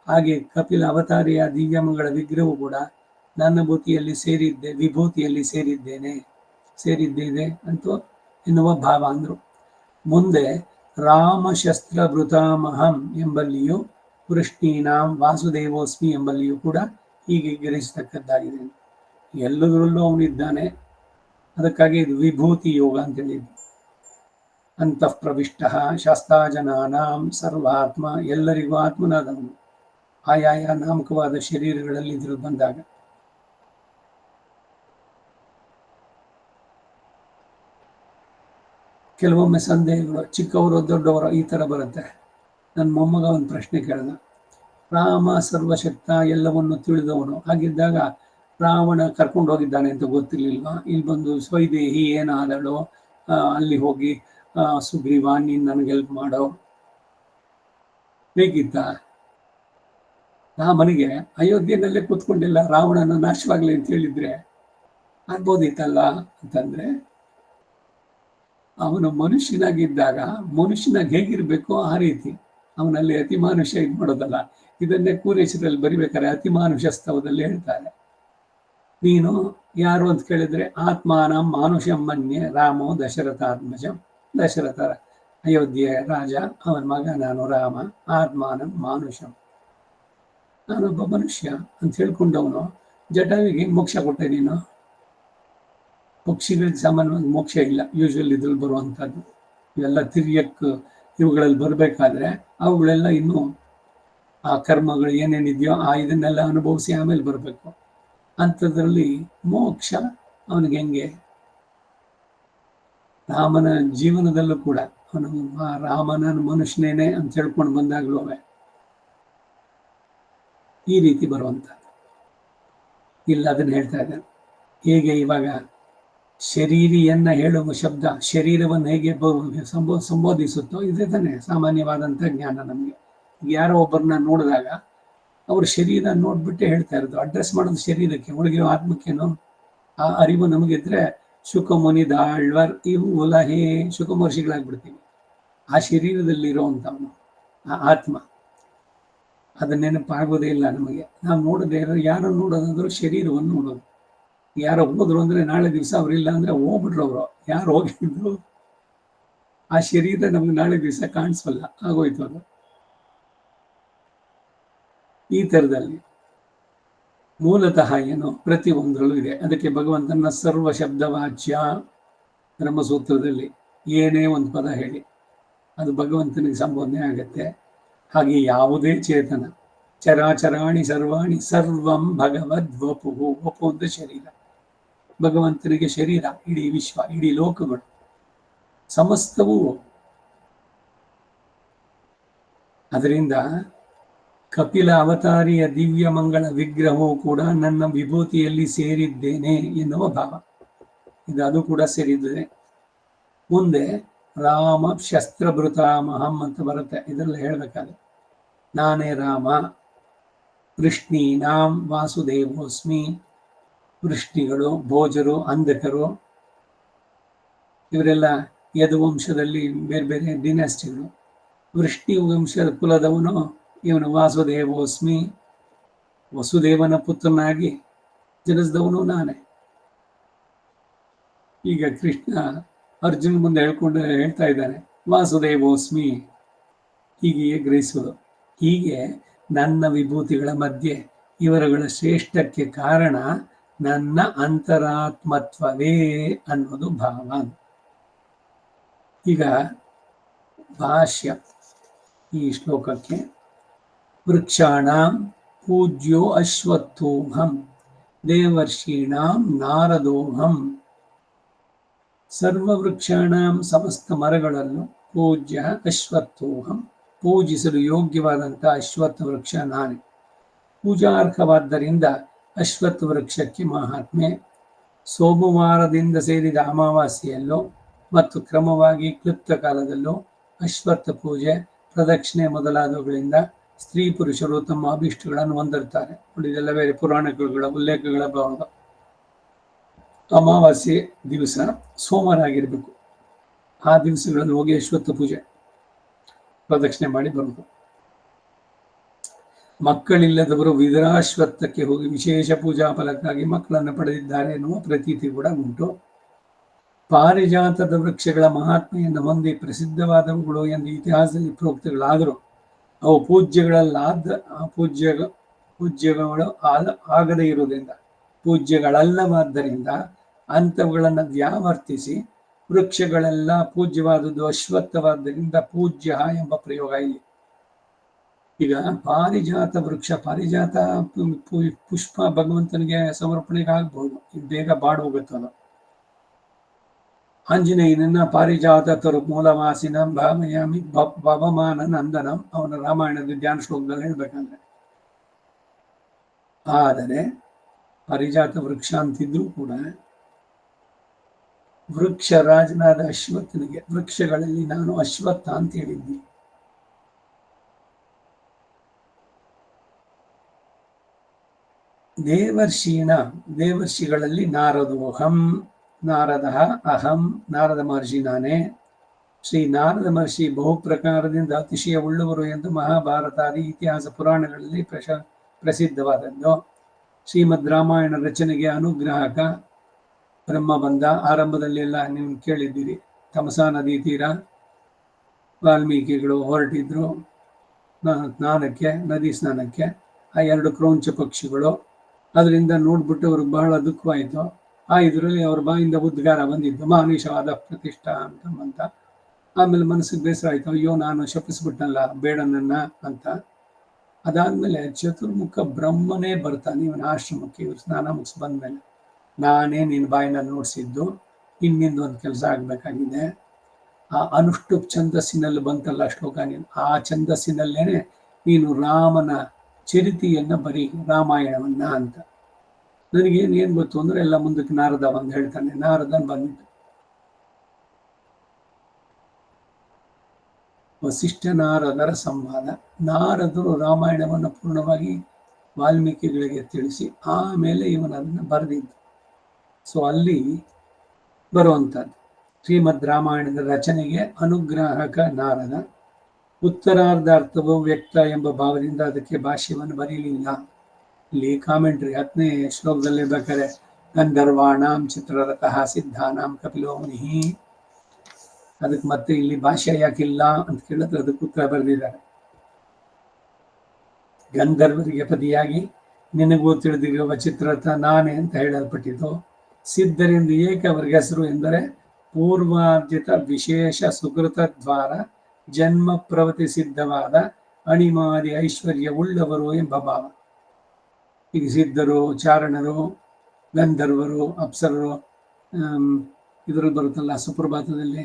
ಹಾಗೆ ಕಪಿಲ ಅವತಾರಿಯ ದಿವ್ಯಮಗಳ ವಿಗ್ರಹವು ಕೂಡ ನನ್ನ ವಿಭೂತಿಯಲ್ಲಿ ಸೇರಿದ್ದೇನೆ ಅಂತೂ ಎನ್ನುವ ಭಾವ ಅಂದ್ರು. ಮುಂದೆ ರಾಮಶಸ್ತ್ರ ಭೃತಾಮಹಂ ಎಂಬಲ್ಲಿಯೂ ಕೃಷ್ಣೀನಾಂ ವಾಸುದೇವೋಸ್ಮಿ ಎಂಬಲ್ಲಿಯೂ ಕೂಡ ಹೀಗೆ ಗ್ರಹಿಸತಕ್ಕದ್ದಾಗಿದೆ. ಎಲ್ಲದರಲ್ಲೂ ಅವನಿದ್ದಾನೆ. ಅದಕ್ಕಾಗಿ ಇದು ವಿಭೂತಿ ಯೋಗ ಅಂತ ಹೇಳಿದ್ವಿ. ಅಂತಃ ಪ್ರವಿಷ್ಟ ಶಾಸ್ತಾಜನಾನಾಂ ಸರ್ವಾತ್ಮ, ಎಲ್ಲರಿಗೂ ಆತ್ಮನಾದವನು. ಆಯಾಯ ನಾಮಕವಾದ ಶರೀರಗಳಲ್ಲಿ ಇದ್ರು ಬಂದಾಗ ಕೆಲವೊಮ್ಮೆ ಸಂದೇಹಗಳು, ಚಿಕ್ಕವರು ದೊಡ್ಡವರು ಈ ತರ ಬರುತ್ತೆ. ನನ್ನ ಮೊಮ್ಮಗ ಒಂದು ಪ್ರಶ್ನೆ ಕೇಳಿದ, ರಾಮ ಸರ್ವಶಕ್ತ ಎಲ್ಲವನ್ನು ತಿಳಿದವನು, ಹಾಗಿದ್ದಾಗ ರಾವಣ ಕರ್ಕೊಂಡು ಹೋಗಿದ್ದಾನೆ ಅಂತ ಗೊತ್ತಿರ್ಲಿಲ್ವಾ? ಇಲ್ಲಿ ಬಂದು ಸ್ವೈದೇಹಿ ಏನಾದಳು, ಅಲ್ಲಿ ಹೋಗಿ ಸುಗ್ರೀವ ನೀನ್ ನನಗೆ ಹೆಲ್ಪ್ ಮಾಡೋ ಬೇಕಿತ್ತ? ರಾಮನಿಗೆ ಅಯೋಧ್ಯೆನಲ್ಲೇ ಕೂತ್ಕೊಂಡಿಲ್ಲ ರಾವಣನ ನಾಶವಾಗ್ಲಿ ಅಂತ ಹೇಳಿದ್ರೆ ಆಗ್ಬೋದಿತ್ತಲ್ಲ ಅಂತಂದ್ರೆ, ಅವನು ಮನುಷ್ಯನಾಗಿದ್ದಾಗ ಮನುಷ್ಯನಾಗಿ ಹೇಗಿರ್ಬೇಕೋ ಆ ರೀತಿ ಅವನಲ್ಲಿ ಅತಿಮಾನುಷ ಇದು ಮಾಡೋದಲ್ಲ. ಇದನ್ನೇ ಕೂರೇಶರಲ್ಲಿ ಬರಿಬೇಕಾದ್ರೆ ಅತಿಮಾನುಷ ಸ್ತವದಲ್ಲಿ ಹೇಳ್ತಾರೆ. ನೀನು ಯಾರು ಅಂತ ಕೇಳಿದ್ರೆ ಆತ್ಮಾನಂ ಮಾನುಷಂ ಮನ್ಯೆ ರಾಮೋ ದಶರಥಾತ್ಮಜಂ. ದಶರಥ ಅಯೋಧ್ಯೆ ರಾಜ, ಅವನ ಮಗ ನಾನು ರಾಮ. ಆತ್ಮಾನಂ ಮಾನುಷಂ, ನಾನೊಬ್ಬ ಮನುಷ್ಯ ಅಂತ ಹೇಳ್ಕೊಂಡವನು ಜಟಾವಿಗೆ ಮೋಕ್ಷ ಕೊಟ್ಟೆ ನೀನು. ಪಕ್ಷಿಗಳಿಗೆ ಸಾಮಾನ್ಯವಾಗಿ ಮೋಕ್ಷ ಇಲ್ಲ, ಯೂಶುವಲ್ ಇದ್ರಲ್ಲಿ ಬರುವಂಥದ್ದು. ಇವೆಲ್ಲ ತಿರ್ಯಕ್ ಇವುಗಳಲ್ಲಿ ಬರಬೇಕಾದ್ರೆ ಅವುಗಳೆಲ್ಲ ಇನ್ನೂ ಆ ಕರ್ಮಗಳು ಏನೇನಿದೆಯೋ ಇದನ್ನೆಲ್ಲ ಅನುಭವಿಸಿ ಆಮೇಲೆ ಬರಬೇಕು. ಅಂಥದ್ರಲ್ಲಿ ಮೋಕ್ಷ ಅವನಿಗೆ ಹೆಂಗೆ? ರಾಮನ ಜೀವನದಲ್ಲೂ ಕೂಡ ಅವನು ರಾಮನ ಮನುಷ್ಯನೇನೆ ಅಂತ ಹೇಳ್ಕೊಂಡು ಬಂದಾಗ್ಲೂ ಈ ರೀತಿ ಬರುವಂಥದ್ದು ಇಲ್ಲ. ಅದನ್ನ ಹೇಳ್ತಾ ಇದ್ದಾನೆ. ಹೇಗೆ ಇವಾಗ ಶರೀರಿಯನ್ನ ಹೇಳುವ ಶಬ್ದ ಶರೀರವನ್ನು ಹೇಗೆ ಸಂಬೋಧಿಸುತ್ತೋ ಇದೇ ತಾನೆ ಸಾಮಾನ್ಯವಾದಂಥ ಜ್ಞಾನ. ನಮಗೆ ಯಾರೋ ಒಬ್ಬರನ್ನ ನೋಡಿದಾಗ ಅವ್ರ ಶರೀರ ನೋಡ್ಬಿಟ್ಟೆ ಹೇಳ್ತಾ ಇರೋದು, ಅಡ್ರೆಸ್ ಮಾಡೋದು ಶರೀರಕ್ಕೆ, ಒಳಗಿರೋ ಆತ್ಮಕ್ಕೇನೋ ಆ ಅರಿವು ನಮಗಿದ್ರೆ ಶುಕಮುನಿ ದಾಳ್ವರ್ ಇವು ಉಲಹೇ ಶುಕಮಹರ್ಷಿಗಳಾಗ್ಬಿಡ್ತೀವಿ. ಆ ಶರೀರದಲ್ಲಿರೋವಂಥವನು ಆ ಆತ್ಮ. ಅದು ನೆನಪಾಗೋದೇ ಇಲ್ಲ ನಮಗೆ. ನಾವು ನೋಡೋದೇ ಯಾರು ನೋಡೋದಾದ್ರೂ ಶರೀರವನ್ನು ನೋಡೋದು. ಯಾರೋ ಹೋದ್ರು ಅಂದ್ರೆ ನಾಳೆ ದಿವಸ ಅವರಿಲ್ಲ ಅಂದ್ರೆ ಹೋಗ್ಬಿಟ್ರು ಅವರು. ಯಾರು ಹೋಗಿದ್ರು ಆ ಶರೀರ ನಮ್ಗೆ ನಾಳೆ ದಿವಸ ಕಾಣಿಸಲ್ಲ, ಆಗೋಯ್ತು ಅದು. ಈ ಥರದಲ್ಲಿ ಮೂಲತಃ ಏನು ಪ್ರತಿಯೊಂದರಲ್ಲೂ ಇದೆ. ಅದಕ್ಕೆ ಭಗವಂತನ ಸರ್ವ ಶಬ್ದವಾಚ್ಯ ಬ್ರಹ್ಮಸೂತ್ರದಲ್ಲಿ ಏನೇ ಒಂದು ಪದ ಹೇಳಿ ಅದು ಭಗವಂತನಿಗೆ ಸಂಬೋಧನೆ ಆಗತ್ತೆ. ಹಾಗೆ ಯಾವುದೇ ಚೇತನ ಚರಾಚರಾಣಿ ಸರ್ವಾಣಿ ಸರ್ವಂ ಭಗವದ್ವಪು. ವಪು ಅಂತ ಶರೀರ, ಭಗವಂತನಿಗೆ ಶರೀರ, ಇಡೀ ವಿಶ್ವ, ಇಡೀ ಲೋಕಗಳು ಸಮಸ್ತವೂ. ಅದರಿಂದ ಕಪಿಲ ಅವತಾರಿಯ ದಿವ್ಯ ಮಂಗಳ ವಿಗ್ರಹವು ಕೂಡ ನನ್ನ ವಿಭೂತಿಯಲ್ಲಿ ಸೇರಿದ್ದೇನೆ ಎನ್ನುವ ಭಾವ. ಅದು ಕೂಡ ಸೇರಿದ್ದೇನೆ. ಮುಂದೆ ರಾಮ ಶಸ್ತ್ರಭೃತಾಮಹಂ ಅಂತ ಬರುತ್ತೆ. ಇದರಲ್ಲಿ ಹೇಳಬೇಕಾದ್ರೆ ನಾನೇ ರಾಮ, ವೃಷ್ಣೀನಾಂ ವಾಸುದೇವೋಸ್ಮಿ. ವೃಷ್ಣಿಗಳು, ಭೋಜರು, ಅಂಧಕರು ಇವರೆಲ್ಲ ಯದುವಂಶದಲ್ಲಿ ಬೇರೆ ಬೇರೆ ಡಿನಾಸ್ಟಿಗಳು. ವೃಷ್ಣಿ ವಂಶದ ಕುಲದವನು ಇವನು ವಾಸುದೇವೋಸ್ಮಿ. ವಸುದೇವನ ಪುತ್ರನಾಗಿ ಜನಿಸಿದವನು ನಾನೇ. ಈಗ ಕೃಷ್ಣ ಅರ್ಜುನ್ ಮುಂದೆ ಹೇಳ್ತಾ ಇದ್ದಾನೆ ವಾಸುದೇವೋಸ್ಮಿ. ಹೀಗೆ ಗ್ರಹಿಸೋದು. ಹೀಗೆ ನನ್ನ ವಿಭೂತಿಗಳ ಮಧ್ಯೆ ಇವರುಗಳ ಶ್ರೇಷ್ಠಕ್ಕೆ ಕಾರಣ ನನ್ನ ಅಂತರಾತ್ಮತ್ವವೇ ಅನ್ನೋದು ಭಾವ. ಈಗ ಭಾಷ್ಯ ಈ ಶ್ಲೋಕಕ್ಕೆ ವೃಕ್ಷಾಣಾಂ ಪೂಜ್ಯೋ ಅಶ್ವತ್ಥೋಹಂ ದೇವರ್ಷೀಣಾಂ ನಾರದೋಹಂ. ಸರ್ವವೃಕ್ಷಾಣಾಂ ಸಮಸ್ತ ಮರಗಳಲ್ಲೂ ಪೂಜ್ಯ ಅಶ್ವತ್ಥೋಹಂ ಪೂಜಿಸಲು ಯೋಗ್ಯವಾದಂಥ ಅಶ್ವತ್ಥ ವೃಕ್ಷ ನಾನೇ. ಪೂಜಾರ್ಹವಾದ್ದರಿಂದ ಅಶ್ವತ್ಥ ವೃಕ್ಷಕ್ಕೆ ಮಹಾತ್ಮೆ. ಸೋಮವಾರದಿಂದ ಸೇರಿದ ಅಮಾವಾಸ್ಯೆಯಲ್ಲೂ ಮತ್ತು ಕ್ರಮವಾಗಿ ಕ್ಲುಪ್ತ ಕಾಲದಲ್ಲೂ ಅಶ್ವತ್ಥ ಪೂಜೆ, ಪ್ರದಕ್ಷಿಣೆ ಮೊದಲಾದವುಗಳಿಂದ ಸ್ತ್ರೀ ಪುರುಷರು ತಮ್ಮ ಅಭಿಷ್ಟಗಳನ್ನು ಹೊಂದಿರ್ತಾರೆ. ಇದೆಲ್ಲ ಬೇರೆ ಪುರಾಣಗಳ ಉಲ್ಲೇಖಗಳ ಭಾವ. ಅಮಾವಾಸ್ಯೆ ದಿವಸ ಸೋಮವಾರ ಆಗಿರಬೇಕು. ಆ ದಿವಸಗಳಲ್ಲಿ ಹೋಗಿ ಅಶ್ವತ್ಥ ಪೂಜೆ ಪ್ರದಕ್ಷಿಣೆ ಮಾಡಿ ಬರುವುದು. ಮಕ್ಕಳಿಲ್ಲದವರು ವಿದುರಾಶ್ವತ್ಥಕ್ಕೆ ಹೋಗಿ ವಿಶೇಷ ಪೂಜಾ ಫಲಕ್ಕಾಗಿ ಮಕ್ಕಳನ್ನು ಪಡೆದಿದ್ದಾರೆ ಎನ್ನುವ ಪ್ರತೀತಿ ಕೂಡ ಉಂಟು. ಪಾರಿಜಾತದ ವೃಕ್ಷಗಳ ಮಹಾತ್ಮೆಯನ್ನು ಹೊಂದಿ ಪ್ರಸಿದ್ಧವಾದವುಗಳು ಎಂದು ಇತಿಹಾಸದಲ್ಲಿ ಪ್ರೋಕ್ತಗಳಾದರೂ ಅವು ಪೂಜ್ಯಗಳು ಆಗದೇ ಇರುವುದರಿಂದ, ಪೂಜ್ಯಗಳಲ್ಲವಾದ್ದರಿಂದ ಅಂಥವುಗಳನ್ನು ವ್ಯಾವರ್ತಿಸಿ ವೃಕ್ಷಗಳೆಲ್ಲ ಪೂಜ್ಯವಾದದ್ದು ಅಶ್ವತ್ಥವಾದ್ದರಿಂದ ಪೂಜ್ಯ ಎಂಬ ಪ್ರಯೋಗ ಇಲ್ಲಿ. ಈಗ ಪಾರಿಜಾತ ವೃಕ್ಷ, ಪಾರಿಜಾತ ಪುಷ್ಪ ಭಗವಂತನಿಗೆ ಸಮರ್ಪಣೆಗೆ ಆಗ್ಬಹುದು, ಬೇಗ ಬಾಡೋಗುತ್ತದ. ಆಂಜನೇಯನನ್ನ ಪಾರಿಜಾತ ತರು ಮೂಲವಾಸಿನ ಭಾವಯಾಮಿ ಭವಮಾನ ನಂದನಂ ಅವನ ರಾಮಾಯಣದ ಧ್ಯಾನ ಶ್ಲೋಕದಲ್ಲಿ ಹೇಳ್ಬೇಕಂದ್ರೆ. ಆದರೆ ಪಾರಿಜಾತ ವೃಕ್ಷ ಅಂತಿದ್ರು ಕೂಡ ವೃಕ್ಷ ರಾಜನಾದ ಅಶ್ವತ್ಥನಿಗೆ ವೃಕ್ಷಗಳಲ್ಲಿ ನಾನು ಅಶ್ವತ್ಥ ಅಂತ ಹೇಳಿದ್ದೀನಿ. ದೇವರ್ಷಿಗಳಲ್ಲಿ ನಾರದೋಹಂ, ನಾರದ ಅಹಂ, ನಾರದ ಮಹರ್ಷಿ ನಾನೇ. ಶ್ರೀ ನಾರದ ಮಹರ್ಷಿ ಬಹು ಪ್ರಕಾರದಿಂದ ಅತಿಶಯ ಉಳ್ಳವರು ಎಂದು ಮಹಾಭಾರತಾದಿ ಇತಿಹಾಸ ಪುರಾಣಗಳಲ್ಲಿ ಪ್ರಸಿದ್ಧವಾದದ್ದು. ಶ್ರೀಮದ್ ರಾಮಾಯಣ ರಚನೆಗೆ ಅನುಗ್ರಾಹಕ ಬ್ರಹ್ಮ ಬಂದ. ಆರಂಭದಲ್ಲಿ ಎಲ್ಲ ನೀವು ಕೇಳಿದ್ದೀರಿ. ತಮಸಾ ನದಿ ತೀರ ವಾಲ್ಮೀಕಿಗಳು ಹೊರಟಿದ್ರು ಸ್ನಾನಕ್ಕೆ, ನದಿ ಸ್ನಾನಕ್ಕೆ. ಆ ಎರಡು ಕ್ರೌಂಚ ಪಕ್ಷಿಗಳು ಅದರಿಂದ ನೋಡ್ಬಿಟ್ಟು ಅವ್ರಿಗೆ ಬಹಳ ದುಃಖವಾಯಿತು. ಆ ಇದರಲ್ಲಿ ಅವ್ರ ಬಾಯಿಂದ ಉದ್ಗಾರ ಬಂದಿದ್ದು ಮಾನುಷವಾದ ಪ್ರತಿಷ್ಠಾ ಅಂತ. ಆಮೇಲೆ ಮನಸ್ಸಿಗೆ ಬೇಸರ ಆಯ್ತು, ಅಯ್ಯೋ ನಾನು ಶಪಿಸ್ಬಿಟ್ಟನಲ್ಲ ಬೇಡ ನನ್ನ ಅಂತ. ಅದಾದ್ಮೇಲೆ ಚತುರ್ಮುಖ ಬ್ರಹ್ಮನೇ ಬರ್ತಾನೆ ಇವನ ಆಶ್ರಮಕ್ಕೆ. ಇವ್ರು ಸ್ನಾನ ಮುಗಿಸ್ ಬಂದ್ಮೇಲೆ, ನಾನೇ ನಿನ್ನ ಬಾಯಿನ ನೋಡಿಸಿದ್ದು, ಇನ್ನಿಂದ ಒಂದು ಕೆಲಸ ಆಗ್ಬೇಕಾಗಿದೆ. ಆ ಅನುಷ್ಠುಪ್ ಛಂದಸ್ಸಿನಲ್ಲಿ ಬಂತಲ್ಲ ಶ್ಲೋಕ, ನೀನು ಆ ಛಂದಸ್ಸಿನಲ್ಲೇನೆ ನೀನು ರಾಮನ ಚರಿತೆಯನ್ನ ಬರೀ, ರಾಮಾಯಣವನ್ನ ಅಂತ. ನನಗೇನು ಗೊತ್ತು ಅಂದ್ರೆ ಎಲ್ಲ ಮುಂದಕ್ಕೆ ನಾರದ ಬಂದು ಹೇಳ್ತಾನೆ. ನಾರದನ್ ಬಂದ್ಬಿಟ್ಟು ವಸಿಷ್ಠ ನಾರದರ ಸಂವಾದ. ನಾರದರು ರಾಮಾಯಣವನ್ನು ಪೂರ್ಣವಾಗಿ ವಾಲ್ಮೀಕಿಗಳಿಗೆ ತಿಳಿಸಿ ಆಮೇಲೆ ಇವನನ್ನು ಬರೆದಿದ್ದು. ಸೊ ಅಲ್ಲಿ ಬರುವಂಥದ್ದು ಶ್ರೀಮದ್ ರಾಮಾಯಣದ ರಚನೆಗೆ ಅನುಗ್ರಾಹಕ ನಾರದ. ಉತ್ತರಾರ್ಧಾರ್ಥವು ವ್ಯಕ್ತ ಎಂಬ ಭಾವದಿಂದ ಅದಕ್ಕೆ ಭಾಷ್ಯವನ್ನು ಬರೀಲಿಲ್ಲ. ಇಲ್ಲಿ ಕಾಮೆಂಟ್ರಿ 10ನೇ ಶ್ಲೋಕದಲ್ಲಿ ಬೇಕಾದ್ರೆ ಗಂಧರ್ವಾಣಾಂ ಚಿತ್ರರಥಃ ಸಿದ್ಧಾನಾಂ ಕಪಿಲೋ ಮುನಿಹಿ, ಅದಕ್ಕೆ ಮತ್ತೆ ಇಲ್ಲಿ ಭಾಷ್ಯ ಯಾಕಿಲ್ಲ ಅಂತ ಕೇಳಿದ್ರೆ ಅದಕ್ಕೆ ಉತ್ತರ ಬರೆದಿದ್ದಾರೆ. ಗಂಧರ್ವರಿಗೆ ಪತಿಯಾಗಿ ನಿನಗೂ ತಿಳಿದಿರುವ ಚಿತ್ರರಥ ನಾನೇ ಅಂತ ಹೇಳಲ್ಪಟ್ಟಿದ್ದು. ಸಿದ್ಧರಿಂದ ಏಕೆ ಅವರಿಗೆ ಹೆಸರು ಎಂದರೆ ಪೂರ್ವಾರ್ಜಿತ ವಿಶೇಷ ಸುಕೃತ ದ್ವಾರ ಜನ್ಮ ಪ್ರವೃತ್ತಿ ಸಿದ್ಧವಾದ ಅಣಿಮಾದಿ ಐಶ್ವರ್ಯ ಉಳ್ಳವರು ಎಂಬ ಭಾವ. ಈಗ ಸಿದ್ಧರು, ಚಾರಣರು, ಗಂಧರ್ವರು, ಅಪ್ಸರರು, ಇದರಲ್ಲಿ ಬರುತ್ತಲ್ಲ ಸುಪ್ರಭಾತದಲ್ಲಿ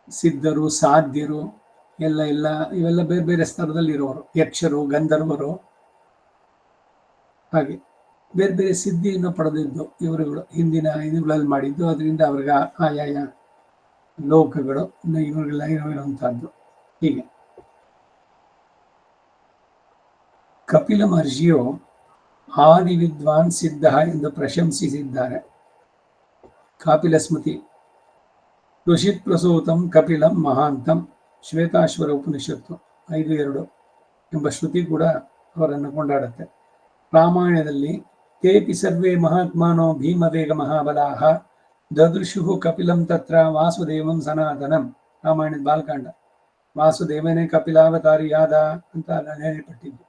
ಸಿದ್ಧರು, ಸಾಧ್ಯರು ಇವೆಲ್ಲ ಬೇರೆ ಬೇರೆ ಸ್ತರದಲ್ಲಿ ಇರೋರು. ಯಕ್ಷರು, ಗಂಧರ್ವರು, ಹಾಗೆ ಬೇರೆ ಬೇರೆ ಸಿದ್ಧಿಯನ್ನು ಪಡೆದಿದ್ದು ಇವರುಗಳು ಹಿಂದಿನ ಇವುಗಳಲ್ಲಿ ಮಾಡಿದ್ದು. ಅದರಿಂದ ಅವ್ರಿಗೆ ಆಯಾಯ ಲೋಕಗಳು ಇವರಿಗೆಲ್ಲ ಇರುವಂತಹದ್ದು. ಹೀಗೆ ಕಪಿಲ ಮಹರ್ಷಿಯು ಆದಿ ವಿದ್ವಾನ್ ಸಿದ್ಧ ಎಂದು ಪ್ರಶಂಸಿಸಿದ್ದಾರೆ. ಕಾಪಿಲ ಸ್ಮೃತಿ ಋಷಿತ್ ಪ್ರಸೂತಂ ಕಪಿಲಂ ಮಹಾಂತಂ ಶ್ವೇತಾಶ್ವರ ಉಪನಿಷತ್ತು 5:2 ಎಂಬ ಶ್ರುತಿ ಕೂಡ ಅವರನ್ನು ಕೊಂಡಾಡುತ್ತೆ. ರಾಮಾಯಣದಲ್ಲಿ ತೇಪಿ ಸರ್ವೇ ಮಹಾತ್ಮಾನೋ ಭೀಮವೇಗ ಮಹಾಬಲಾಹ ದದೃಶು ಕಪಿಲಂ ತತ್ರ ವಾಸುದೇವಂ ಸನಾತನಂ. ರಾಮಾಯಣದ ಬಾಲಕಾಂಡ. ವಾಸುದೇವನೇ ಕಪಿಲಾವತಾರಿಯಾದ ಅಂತ ಹೇಳಲ್ಪಟ್ಟಿದ್ದು.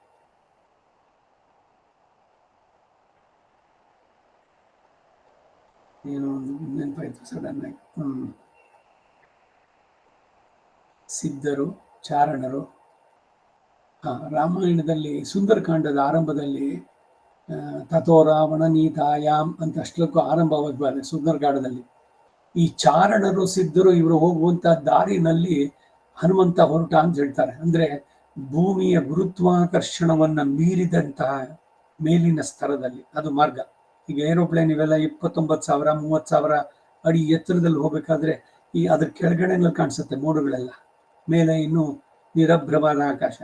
ಏನು ನೆನಪಾಯ್ತು ಸಡನ್ ಆಗಿ. ಸಿದ್ಧರು, ಚಾರಣರು. ರಾಮಾಯಣದಲ್ಲಿ ಸುಂದರಕಾಂಡದ ಆರಂಭದಲ್ಲಿ ತಥೋ ರಾವಣ ನೀತಾಯಾಮ್ ಅಂತ ಶ್ಲೋಕ ಆರಂಭವಾಗಬಾರ್ದು. ಸುಂದರಕಾಂಡದಲ್ಲಿ ಈ ಚಾರಣರು, ಸಿದ್ಧರು ಇವರು ಹೋಗುವಂತ ದಾರಿನಲ್ಲಿ ಹನುಮಂತ ಹೊರಟ ಅಂತ ಹೇಳ್ತಾರೆ. ಅಂದ್ರೆ ಭೂಮಿಯ ಗುರುತ್ವಾಕರ್ಷಣವನ್ನ ಮೀರಿದಂತಹ ಮೇಲಿನ ಸ್ತರದಲ್ಲಿ ಅದು ಮಾರ್ಗ. ಈಗ ಏರೋಪ್ಲೇನ್ ಇವೆಲ್ಲ 29,000 30,000 ಅಡಿ ಎತ್ತರದಲ್ಲಿ ಹೋಗ್ಬೇಕಾದ್ರೆ ಅದ್ರ ಕೆಳಗಡೆನಲ್ಲಿ ಕಾಣಿಸುತ್ತೆ ಮೋಡಗಳೆಲ್ಲ, ಮೇಲೆ ಇನ್ನೂ ನಿರಭ್ರವಾದ ಆಕಾಶ.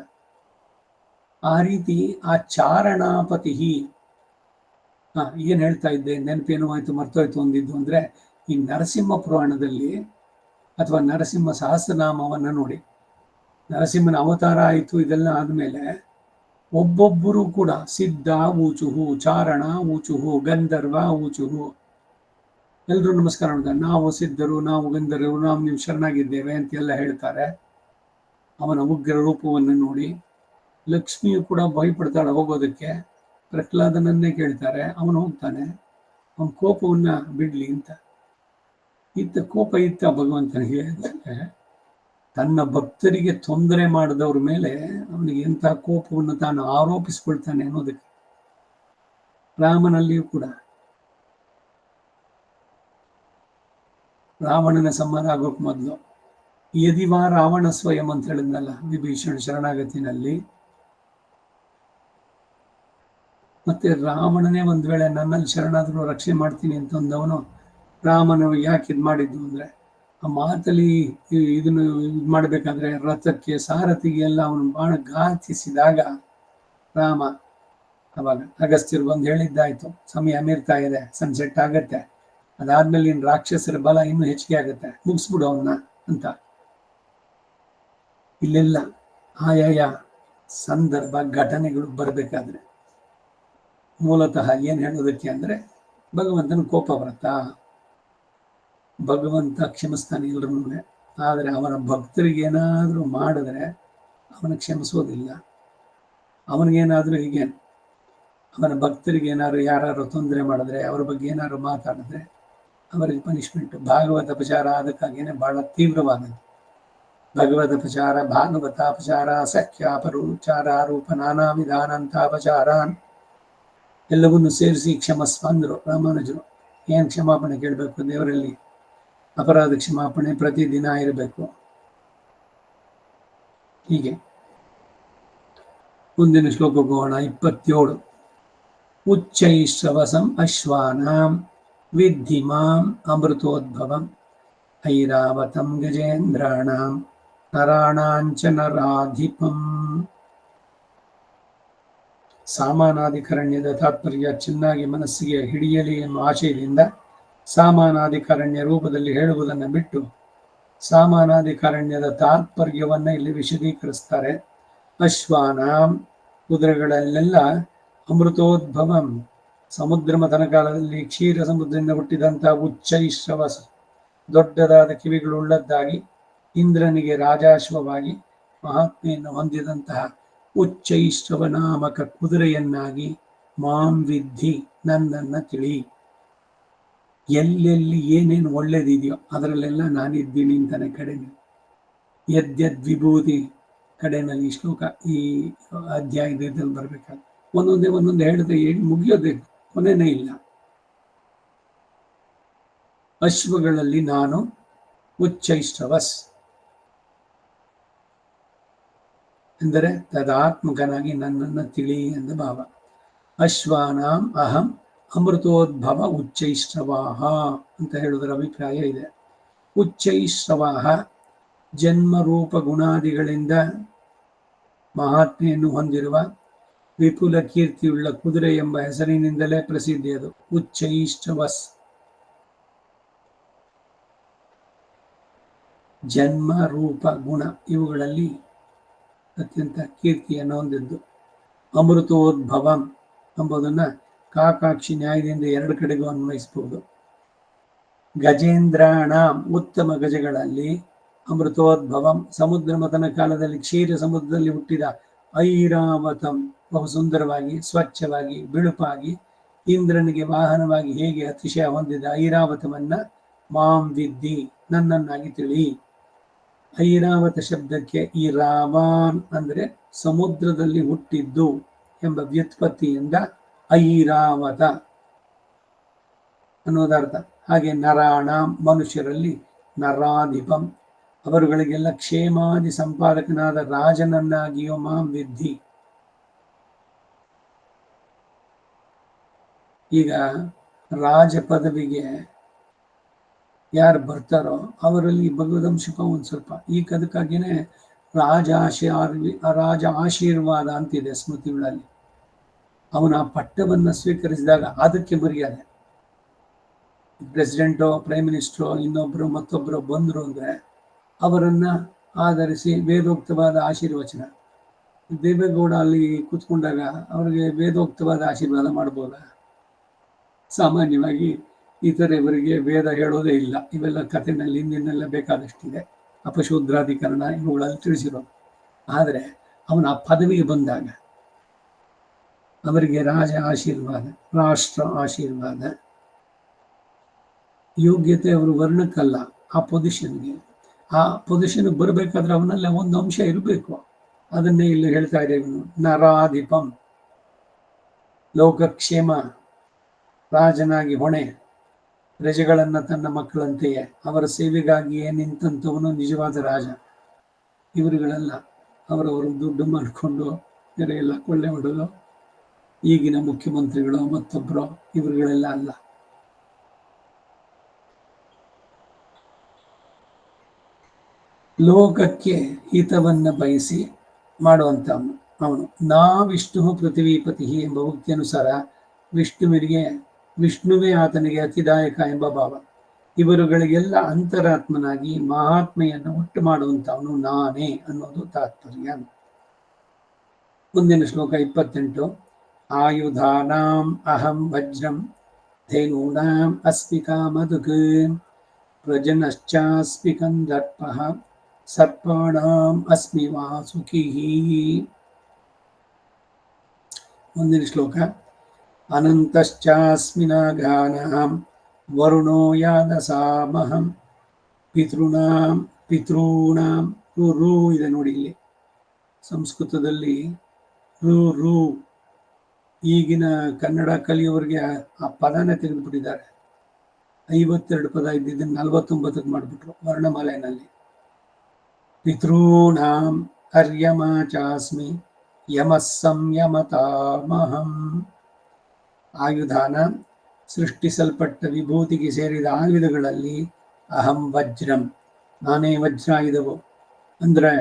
ಆ ರೀತಿ ಆ ಚಾರಣಾಪತಿ ಏನ್ ಹೇಳ್ತಾ ಇದ್ದೆ, ನೆನಪೇನು ಆಯ್ತು ಮರ್ತೋಯ್ತು ಒಂದಿದ್ದು ಅಂದ್ರೆ, ಈ ನರಸಿಂಹ ಪುರಾಣದಲ್ಲಿ ಅಥವಾ ನರಸಿಂಹ ಸಹಸ್ರನಾಮವನ್ನ ನೋಡಿ. ನರಸಿಂಹನ ಅವತಾರ ಆಯಿತು, ಇದೆಲ್ಲ ಆದ್ಮೇಲೆ ಒಬ್ಬೊಬ್ಬರು ಕೂಡ ಸಿದ್ಧ ಊಚುಹು, ಚಾರಣ ಊಚುಹು, ಗಂಧರ್ವ ಊಚುಹು, ಎಲ್ರೂ ನಮಸ್ಕಾರ ಮಾಡ್ತಾರೆ. ನಾವು ಸಿದ್ಧರು, ನಾವು ಗಂಧರ್ವರು, ನಾವು ನೀವು ಶರಣಾಗಿದ್ದೇವೆ ಅಂತೆಲ್ಲ ಹೇಳ್ತಾರೆ. ಅವನ ಉಗ್ರ ರೂಪವನ್ನು ನೋಡಿ ಲಕ್ಷ್ಮಿಯು ಕೂಡ ಭಯಪಡ್ತಾಳೆ ಹೋಗೋದಕ್ಕೆ. ಪ್ರಹ್ಲಾದನನ್ನೇ ಕೇಳ್ತಾರೆ, ಅವನು ಹೋಗ್ತಾನೆ. ಅವನ ಕೋಪವನ್ನ ಬಿಡ್ಲಿ ಅಂತ. ಕೋಪ ಇತ್ತ ಭಗವಂತನಿಗೆ. ತನ್ನ ಭಕ್ತರಿಗೆ ತೊಂದರೆ ಮಾಡಿದವ್ರ ಮೇಲೆ ಅವನಿಗೆ ಎಂತಹ ಕೋಪವನ್ನು ತಾನು ಆರೋಪಿಸ್ಕೊಳ್ತಾನೆ ಅನ್ನೋದಕ್ಕೆ. ರಾಮನಲ್ಲಿಯೂ ಕೂಡ ರಾವಣನ ಸಂಹಾರ ಆಗೋಕ್ ಮೊದಲು ಯದಿವಾ ರಾವಣ ಸ್ವಯಂ ಅಂತ ಹೇಳಿದ್ನಲ್ಲ ವಿಭೀಷಣ ಶರಣಾಗತಿನಲ್ಲಿ. ಮತ್ತೆ ರಾವಣನೇ ಒಂದ್ ವೇಳೆ ನನ್ನಲ್ಲಿ ಶರಣಾದ್ರು ರಕ್ಷಣೆ ಮಾಡ್ತೀನಿ ಅಂತಂದವನು ರಾಮನು ಯಾಕೆ ಇದ್ ಮಾಡಿದ್ದು ಅಂದ್ರೆ, ಆ ಮಾತಲ್ಲಿ ಇದನ್ನು ಇದು ಮಾಡ್ಬೇಕಾದ್ರೆ ರಥಕ್ಕೆ ಸಾರಥಿಗೆ ಎಲ್ಲ ಅವನು ಬಹಳ ಘಾತಿಸಿದಾಗ ರಾಮ ಅವಾಗ ಅಗಸ್ತ್ಯರು ಬಂದು ಹೇಳಿದ್ದಾಯ್ತು, ಸಮಯ ಮೀರ್ತಾ ಇದೆ, ಸನ್ಸೆಟ್ ಆಗತ್ತೆ, ಅದಾದ್ಮೇಲೆ ಇನ್ ರಾಕ್ಷಸರ ಬಲ ಇನ್ನೂ ಹೆಚ್ಚಿಗೆ ಆಗತ್ತೆ, ಮುಗಿಸ್ಬಿಡು ಅವನ್ನ ಅಂತ. ಇಲ್ಲೆಲ್ಲ ಆಯಾಯ ಸಂದರ್ಭ ಘಟನೆಗಳು ಬರ್ಬೇಕಾದ್ರೆ ಮೂಲತಃ ಏನ್ ಹೇಳೋದಕ್ಕೆ ಅಂದ್ರೆ, ಭಗವಂತನ ಕೋಪ ಬರುತ್ತಾ, ಭಗವಂತ ಕ್ಷಮಿಸ್ತಾನೆ ಎಲ್ರನ್ನೂ. ಆದರೆ ಅವನ ಭಕ್ತರಿಗೆ ಏನಾದ್ರೂ ಮಾಡಿದ್ರೆ ಅವನ ಕ್ಷಮಿಸೋದಿಲ್ಲ. ಅವನಿಗೇನಾದ್ರೂ ಹೀಗೆ ಅವನ ಭಕ್ತರಿಗೆ ಏನಾದ್ರು ಯಾರು ತೊಂದರೆ ಮಾಡಿದ್ರೆ, ಅವ್ರ ಬಗ್ಗೆ ಏನಾದ್ರು ಮಾತಾಡಿದ್ರೆ ಅವರಿಗೆ ಪನಿಷ್ಮೆಂಟ್. ಭಾಗವತ ಅಪಚಾರ ಅದಕ್ಕಾಗೇನೆ ಬಹಳ ತೀವ್ರವಾದದ್ದು. ಭಗವದಪಚಾರ, ಭಾಗವತಾಪಚಾರ, ಸಖ್ಯಾಪರೋಚಾರ, ರೂಪ ನಾನಾ ವಿಧಾನಂತಾಪಚಾರಾನ್ ಎಲ್ಲವನ್ನೂ ಸೇರಿಸಿ ಕ್ಷಮಸ್ವ ಅಂದರು ರಾಮಾನುಜರು. ಏನ್ ಕ್ಷಮಾಪಣೆ ಕೇಳಬೇಕು ದೇವರಲ್ಲಿ? ಅಪರಾಧ ಕ್ಷಮಾಪಣೆ ಪ್ರತಿದಿನ ಇರಬೇಕು. ಹೀಗೆ ಮುಂದಿನ ಶ್ಲೋಕಕ್ಕೆ ಹೋಗೋಣ. 27. ಉಚ್ಚೈಶ್ರವಸಂ ಅಶ್ವಾನಾಂ ವಿದ್ಧಿ ಮಾಂ ಅಮೃತೋದ್ಭವಂ ಐರಾವತಂ ಗಜೇಂದ್ರಾಣಾಂ ನರಾಣಾಂಚ ನರಾಧಿಪಂ. ಸಾಮಾನಾಧಿಕರಣ್ಯದ ತಾತ್ಪರ್ಯ ಚೆನ್ನಾಗಿ ಮನಸ್ಸಿಗೆ ಹಿಡಿಯಲಿ ಎನ್ನುವ ಆಶಯದಿಂದ ಸಾಮಾನಾಧಿಕರಣ್ಯ ರೂಪದಲ್ಲಿ ಹೇಳುವುದನ್ನು ಬಿಟ್ಟು ಸಾಮಾನಾಧಿಕಾರಣ್ಯದ ತಾತ್ಪರ್ಯವನ್ನ ಇಲ್ಲಿ ವಿಶದೀಕರಿಸ್ತಾರೆ. ಅಶ್ವಾನಾಂ ಕುದುರೆಗಳಲ್ಲೆಲ್ಲ ಅಮೃತೋದ್ಭವಂ ಸಮುದ್ರ ಮಥನ ಕಾಲದಲ್ಲಿ ಕ್ಷೀರ ಸಮುದ್ರದಿಂದ ಹುಟ್ಟಿದಂತಹ ಉಚ್ಚೈಶ್ರವ ದೊಡ್ಡದಾದ ಕಿವಿಗಳುಳ್ಳದ್ದಾಗಿ ಇಂದ್ರನಿಗೆ ರಾಜಾಶ್ವವಾಗಿ ಮಹಾತ್ಮೆಯನ್ನು ಹೊಂದಿದಂತಹ ಉಚ್ಚೈಶ್ರವ ನಾಮಕ ಕುದುರೆಯನ್ನಾಗಿ ಮಾಂ ವಿದ್ಧಿ ನನ್ನನ್ನ ತಿಳಿ. ಎಲ್ಲೆಲ್ಲಿ ಏನೇನು ಒಳ್ಳೇದಿದೆಯೋ ಅದರಲ್ಲೆಲ್ಲ ನಾನಿದ್ದೀನಿ ಅಂತಾನೆ ಕಡೆಯಲ್ಲಿ. ಯದ್ಯದ್ ವಿಭೂತಿ ಕಡೆಯಲ್ಲಿ ಈ ಶ್ಲೋಕ ಈ ಅಧ್ಯಾಯದಲ್ಲಿ ಬರ್ಬೇಕಾದ್ರೆ ಒಂದೊಂದೇ ಹೇಳಿದ್ರೆ ಮುಗಿಯೋದೇ ಕೊನೆನೇ ಇಲ್ಲ. ಅಶ್ವಗಳಲ್ಲಿ ನಾನು ಉಚ್ಚೈಶ್ರವಸ್ ಎಂದರೆ ತದಾತ್ಮಕನಾಗಿ ನನ್ನನ್ನು ತಿಳಿ ಎಂದ ಭಾವ. ಅಶ್ವಾನಾಂ ಅಹಂ ಅಮೃತೋದ್ಭವ ಉಚ್ಚೈಶ್ರವಾಹ ಅಂತ ಹೇಳುವುದರ ಅಭಿಪ್ರಾಯ ಇದೆ. ಉಚ್ಚೈಶ್ರವಾಹ ಜನ್ಮರೂಪ ಗುಣಾದಿಗಳಿಂದ ಮಹಾತ್ಮೆಯನ್ನು ಹೊಂದಿರುವ ವಿಪುಲ ಕೀರ್ತಿಯುಳ್ಳ ಕುದುರೆ ಎಂಬ ಹೆಸರಿನಿಂದಲೇ ಪ್ರಸಿದ್ಧಿ ಅದು. ಉಚ್ಚೈಶ್ರವಸ್ ಜನ್ಮ ರೂಪ ಗುಣ ಇವುಗಳಲ್ಲಿ ಅತ್ಯಂತ ಕೀರ್ತಿಯನ್ನು ಹೊಂದಿದ್ದು. ಅಮೃತೋದ್ಭವಂ ಎಂಬುದನ್ನ ಕಾಕಾಕ್ಷಿ ನ್ಯಾಯದಿಂದ ಎರಡು ಕಡೆಗೂ ಅನ್ವಯಿಸಬಹುದು. ಗಜೇಂದ್ರಾಣ ಉತ್ತಮ ಗಜಗಳಲ್ಲಿ ಅಮೃತೋದ್ಭವಂ ಸಮುದ್ರ ಮಥನ ಕಾಲದಲ್ಲಿ ಕ್ಷೀರ ಸಮುದ್ರದಲ್ಲಿ ಹುಟ್ಟಿದ ಐರಾವತಂ ಬಹು ಸುಂದರವಾಗಿ ಸ್ವಚ್ಛವಾಗಿ ಬಿಳುಪಾಗಿ ಇಂದ್ರನಿಗೆ ವಾಹನವಾಗಿ ಹೇಗೆ ಅತಿಶಯ ಹೊಂದಿದ ಐರಾವತವನ್ನ ಮಾಂ ವಿದ್ಧಿ ನನ್ನನ್ನಾಗಿ ತಿಳಿ. ಐರಾವತ ಶಬ್ದಕ್ಕೆ ಈ ರಾವಾನ್ ಅಂದ್ರೆ ಸಮುದ್ರದಲ್ಲಿ ಹುಟ್ಟಿದ್ದು ಎಂಬ ವ್ಯುತ್ಪತ್ತಿಯಿಂದ ಐರಾವತ ಅನ್ನೋದರ್ಥ. ಹಾಗೆ ನರಾಣ ಮನುಷ್ಯರಲ್ಲಿ ನರಾಧಿಪಂ ಅವರುಗಳಿಗೆಲ್ಲ ಕ್ಷೇಮಾದಿ ಸಂಪಾದಕನಾದ ರಾಜನನ್ನಾಗಿಯೋ ಮಾಂ ವಿದ್ಧಿ. ಈಗ ರಾಜ ಪದವಿಗೆ ಯಾರು ಬರ್ತಾರೋ ಅವರಲ್ಲಿ ಭಗವದಂಶಕ ಒಂದು ಸ್ವಲ್ಪ ಅದಕ್ಕಾಗಿಯೇ ರಾಜ ಆಶೀರ್ವಾದ ಅಂತಿದೆ ಸ್ಮೃತಿಗಳಲ್ಲಿ. ಅವನ ಆ ಪಟ್ಟವನ್ನು ಸ್ವೀಕರಿಸಿದಾಗ ಅದಕ್ಕೆ ಮರ್ಯಾದೆ. ಪ್ರೆಸಿಡೆಂಟೋ ಪ್ರೈಮ್ ಮಿನಿಸ್ಟ್ರೋ ಇನ್ನೊಬ್ರು ಮತ್ತೊಬ್ಬರು ಬಂದರು ಅಂದ್ರೆ ಅವರನ್ನ ಆಧರಿಸಿ ವೇದೋಕ್ತವಾದ ಆಶೀರ್ವಚನ. ದೇವೇಗೌಡ ಅಲ್ಲಿ ಕೂತ್ಕೊಂಡಾಗ ಅವರಿಗೆ ವೇದೋಕ್ತವಾದ ಆಶೀರ್ವಾದ ಮಾಡ್ಬೋದ? ಸಾಮಾನ್ಯವಾಗಿ ಇವರಿಗೆ ವೇದ ಹೇಳೋದೇ ಇಲ್ಲ. ಇವೆಲ್ಲ ಕಥೆನಲ್ಲಿ ಹಿಂದಿನೆಲ್ಲ ಬೇಕಾದಷ್ಟಿದೆ. ಅಪಶೂದ್ರಾಧಿಕರಣ ಇವುಗಳಲ್ಲಿ ತಿಳಿಸಿರೋದು. ಆದರೆ ಅವನ ಆ ಪದವಿಗೆ ಬಂದಾಗ ಅವರಿಗೆ ರಾಜ ಆಶೀರ್ವಾದ, ರಾಷ್ಟ್ರ ಆಶೀರ್ವಾದ, ಯೋಗ್ಯತೆ ಅವರು ವರ್ಣಕ್ಕಲ್ಲ, ಆ ಪೊಸಿಷನ್ಗೆ. ಆ ಪೊಸಿಷನ್ ಬರಬೇಕಾದ್ರೆ ಅವನಲ್ಲಿ ಒಂದು ಅಂಶ ಇರಬೇಕು. ಅದನ್ನೇ ಇಲ್ಲಿ ಹೇಳ್ತಾ ಇದ್ದೇವೆ. ನರಾಧಿಪಂ ಲೋಕಕ್ಷೇಮ ರಾಜನಾಗಿ ಹೊಣೆ, ಪ್ರಜೆಗಳನ್ನ ತನ್ನ ಮಕ್ಕಳಂತೆಯೇ ಅವರ ಸೇವೆಗಾಗಿಯೇ ನಿಂತಂಥವನು ನಿಜವಾದ ರಾಜ. ಇವರುಗಳೆಲ್ಲ ಅವರವರು ದುಡ್ಡು ಮಾಡಿಕೊಂಡು ಬೇರೆ ಎಲ್ಲ ಕೊಳ್ಳೆ ಹೊಡೆದು ಈಗಿನ ಮುಖ್ಯಮಂತ್ರಿಗಳು ಮತ್ತೊಬ್ಬರು ಇವರುಗಳೆಲ್ಲ ಅಲ್ಲ. ಲೋಕಕ್ಕೆ ಹಿತವನ್ನ ಬಯಸಿ ಮಾಡುವಂಥವನು ಅವನು. ನಾ ವಿಷ್ಣು ಪೃಥ್ವೀಪತಿ ಎಂಬ ಉಕ್ತಿಯನುಸಾರ ವಿಷ್ಣುವೇ ಆತನಿಗೆ ಅತಿದಾಯಕ ಎಂಬ ಭಾವ. ಇವರುಗಳಿಗೆಲ್ಲ ಅಂತರಾತ್ಮನಾಗಿ ಮಹಾತ್ಮೆಯನ್ನು ಉಂಟು ಮಾಡುವಂಥವನು ನಾನೇ ಅನ್ನೋದು ತಾತ್ಪರ್ಯ. ಮುಂದಿನ ಶ್ಲೋಕ 28. ಆಯುಧಾನಾಂ ಅಹಂ ವಜ್ರಂ ಧೇನೂನಾಂ ಅಸ್ಮಿ ಕಾಮಧುಕ್ ಪ್ರಜನಶ್ಚಾಸ್ಮಿ ಕಂದರ್ಪಃ ಸರ್ಪಾಣಾಂ ಅಸ್ಮಿ ವಾಸುಕಿಃ. ಮುಂದಿನ ಶ್ಲೋಕ. ಅನಂತಶ್ಚಾಸ್ಮಿ ನಾಗಾನಾಂ ವರುಣೋ ಯಾದಸಾಮಹಂ ಪಿತॄಣಾಂ ರು ಇದೆ ನೋಡಿ ಇಲ್ಲಿ ಸಂಸ್ಕೃತದಲ್ಲಿ ರು. ಈಗಿನ ಕನ್ನಡ ಕಲಿಯೋರಿಗೆ ಆ ಪದನೇ ತೆಗೆದುಬಿಟ್ಟಿದ್ದಾರೆ. 52 ಪದ ಇದ್ದಿದ್ದನ್ನು 49ಕ್ಕೆ ಮಾಡಿಬಿಟ್ರು ವರ್ಣಮಾಲೆಯಲ್ಲಿ. ಪಿತॄಣಾಂ ಅರ್ಯಮಾ ಚಾಸ್ಮಿ ಯಮಃ ಸಂಯಮತಾಮಹಂ. ಆಯುಧಾನ ಸೃಷ್ಟಿಸಲ್ಪಟ್ಟ ವಿಭೂತಿಗೆ ಸೇರಿದ ಆಯುಧಗಳಲ್ಲಿ ಅಹಂ ವಜ್ರಂ ನಾನೇ ವಜ್ರಾಯುಧವು. ಅಂದ್ರೆ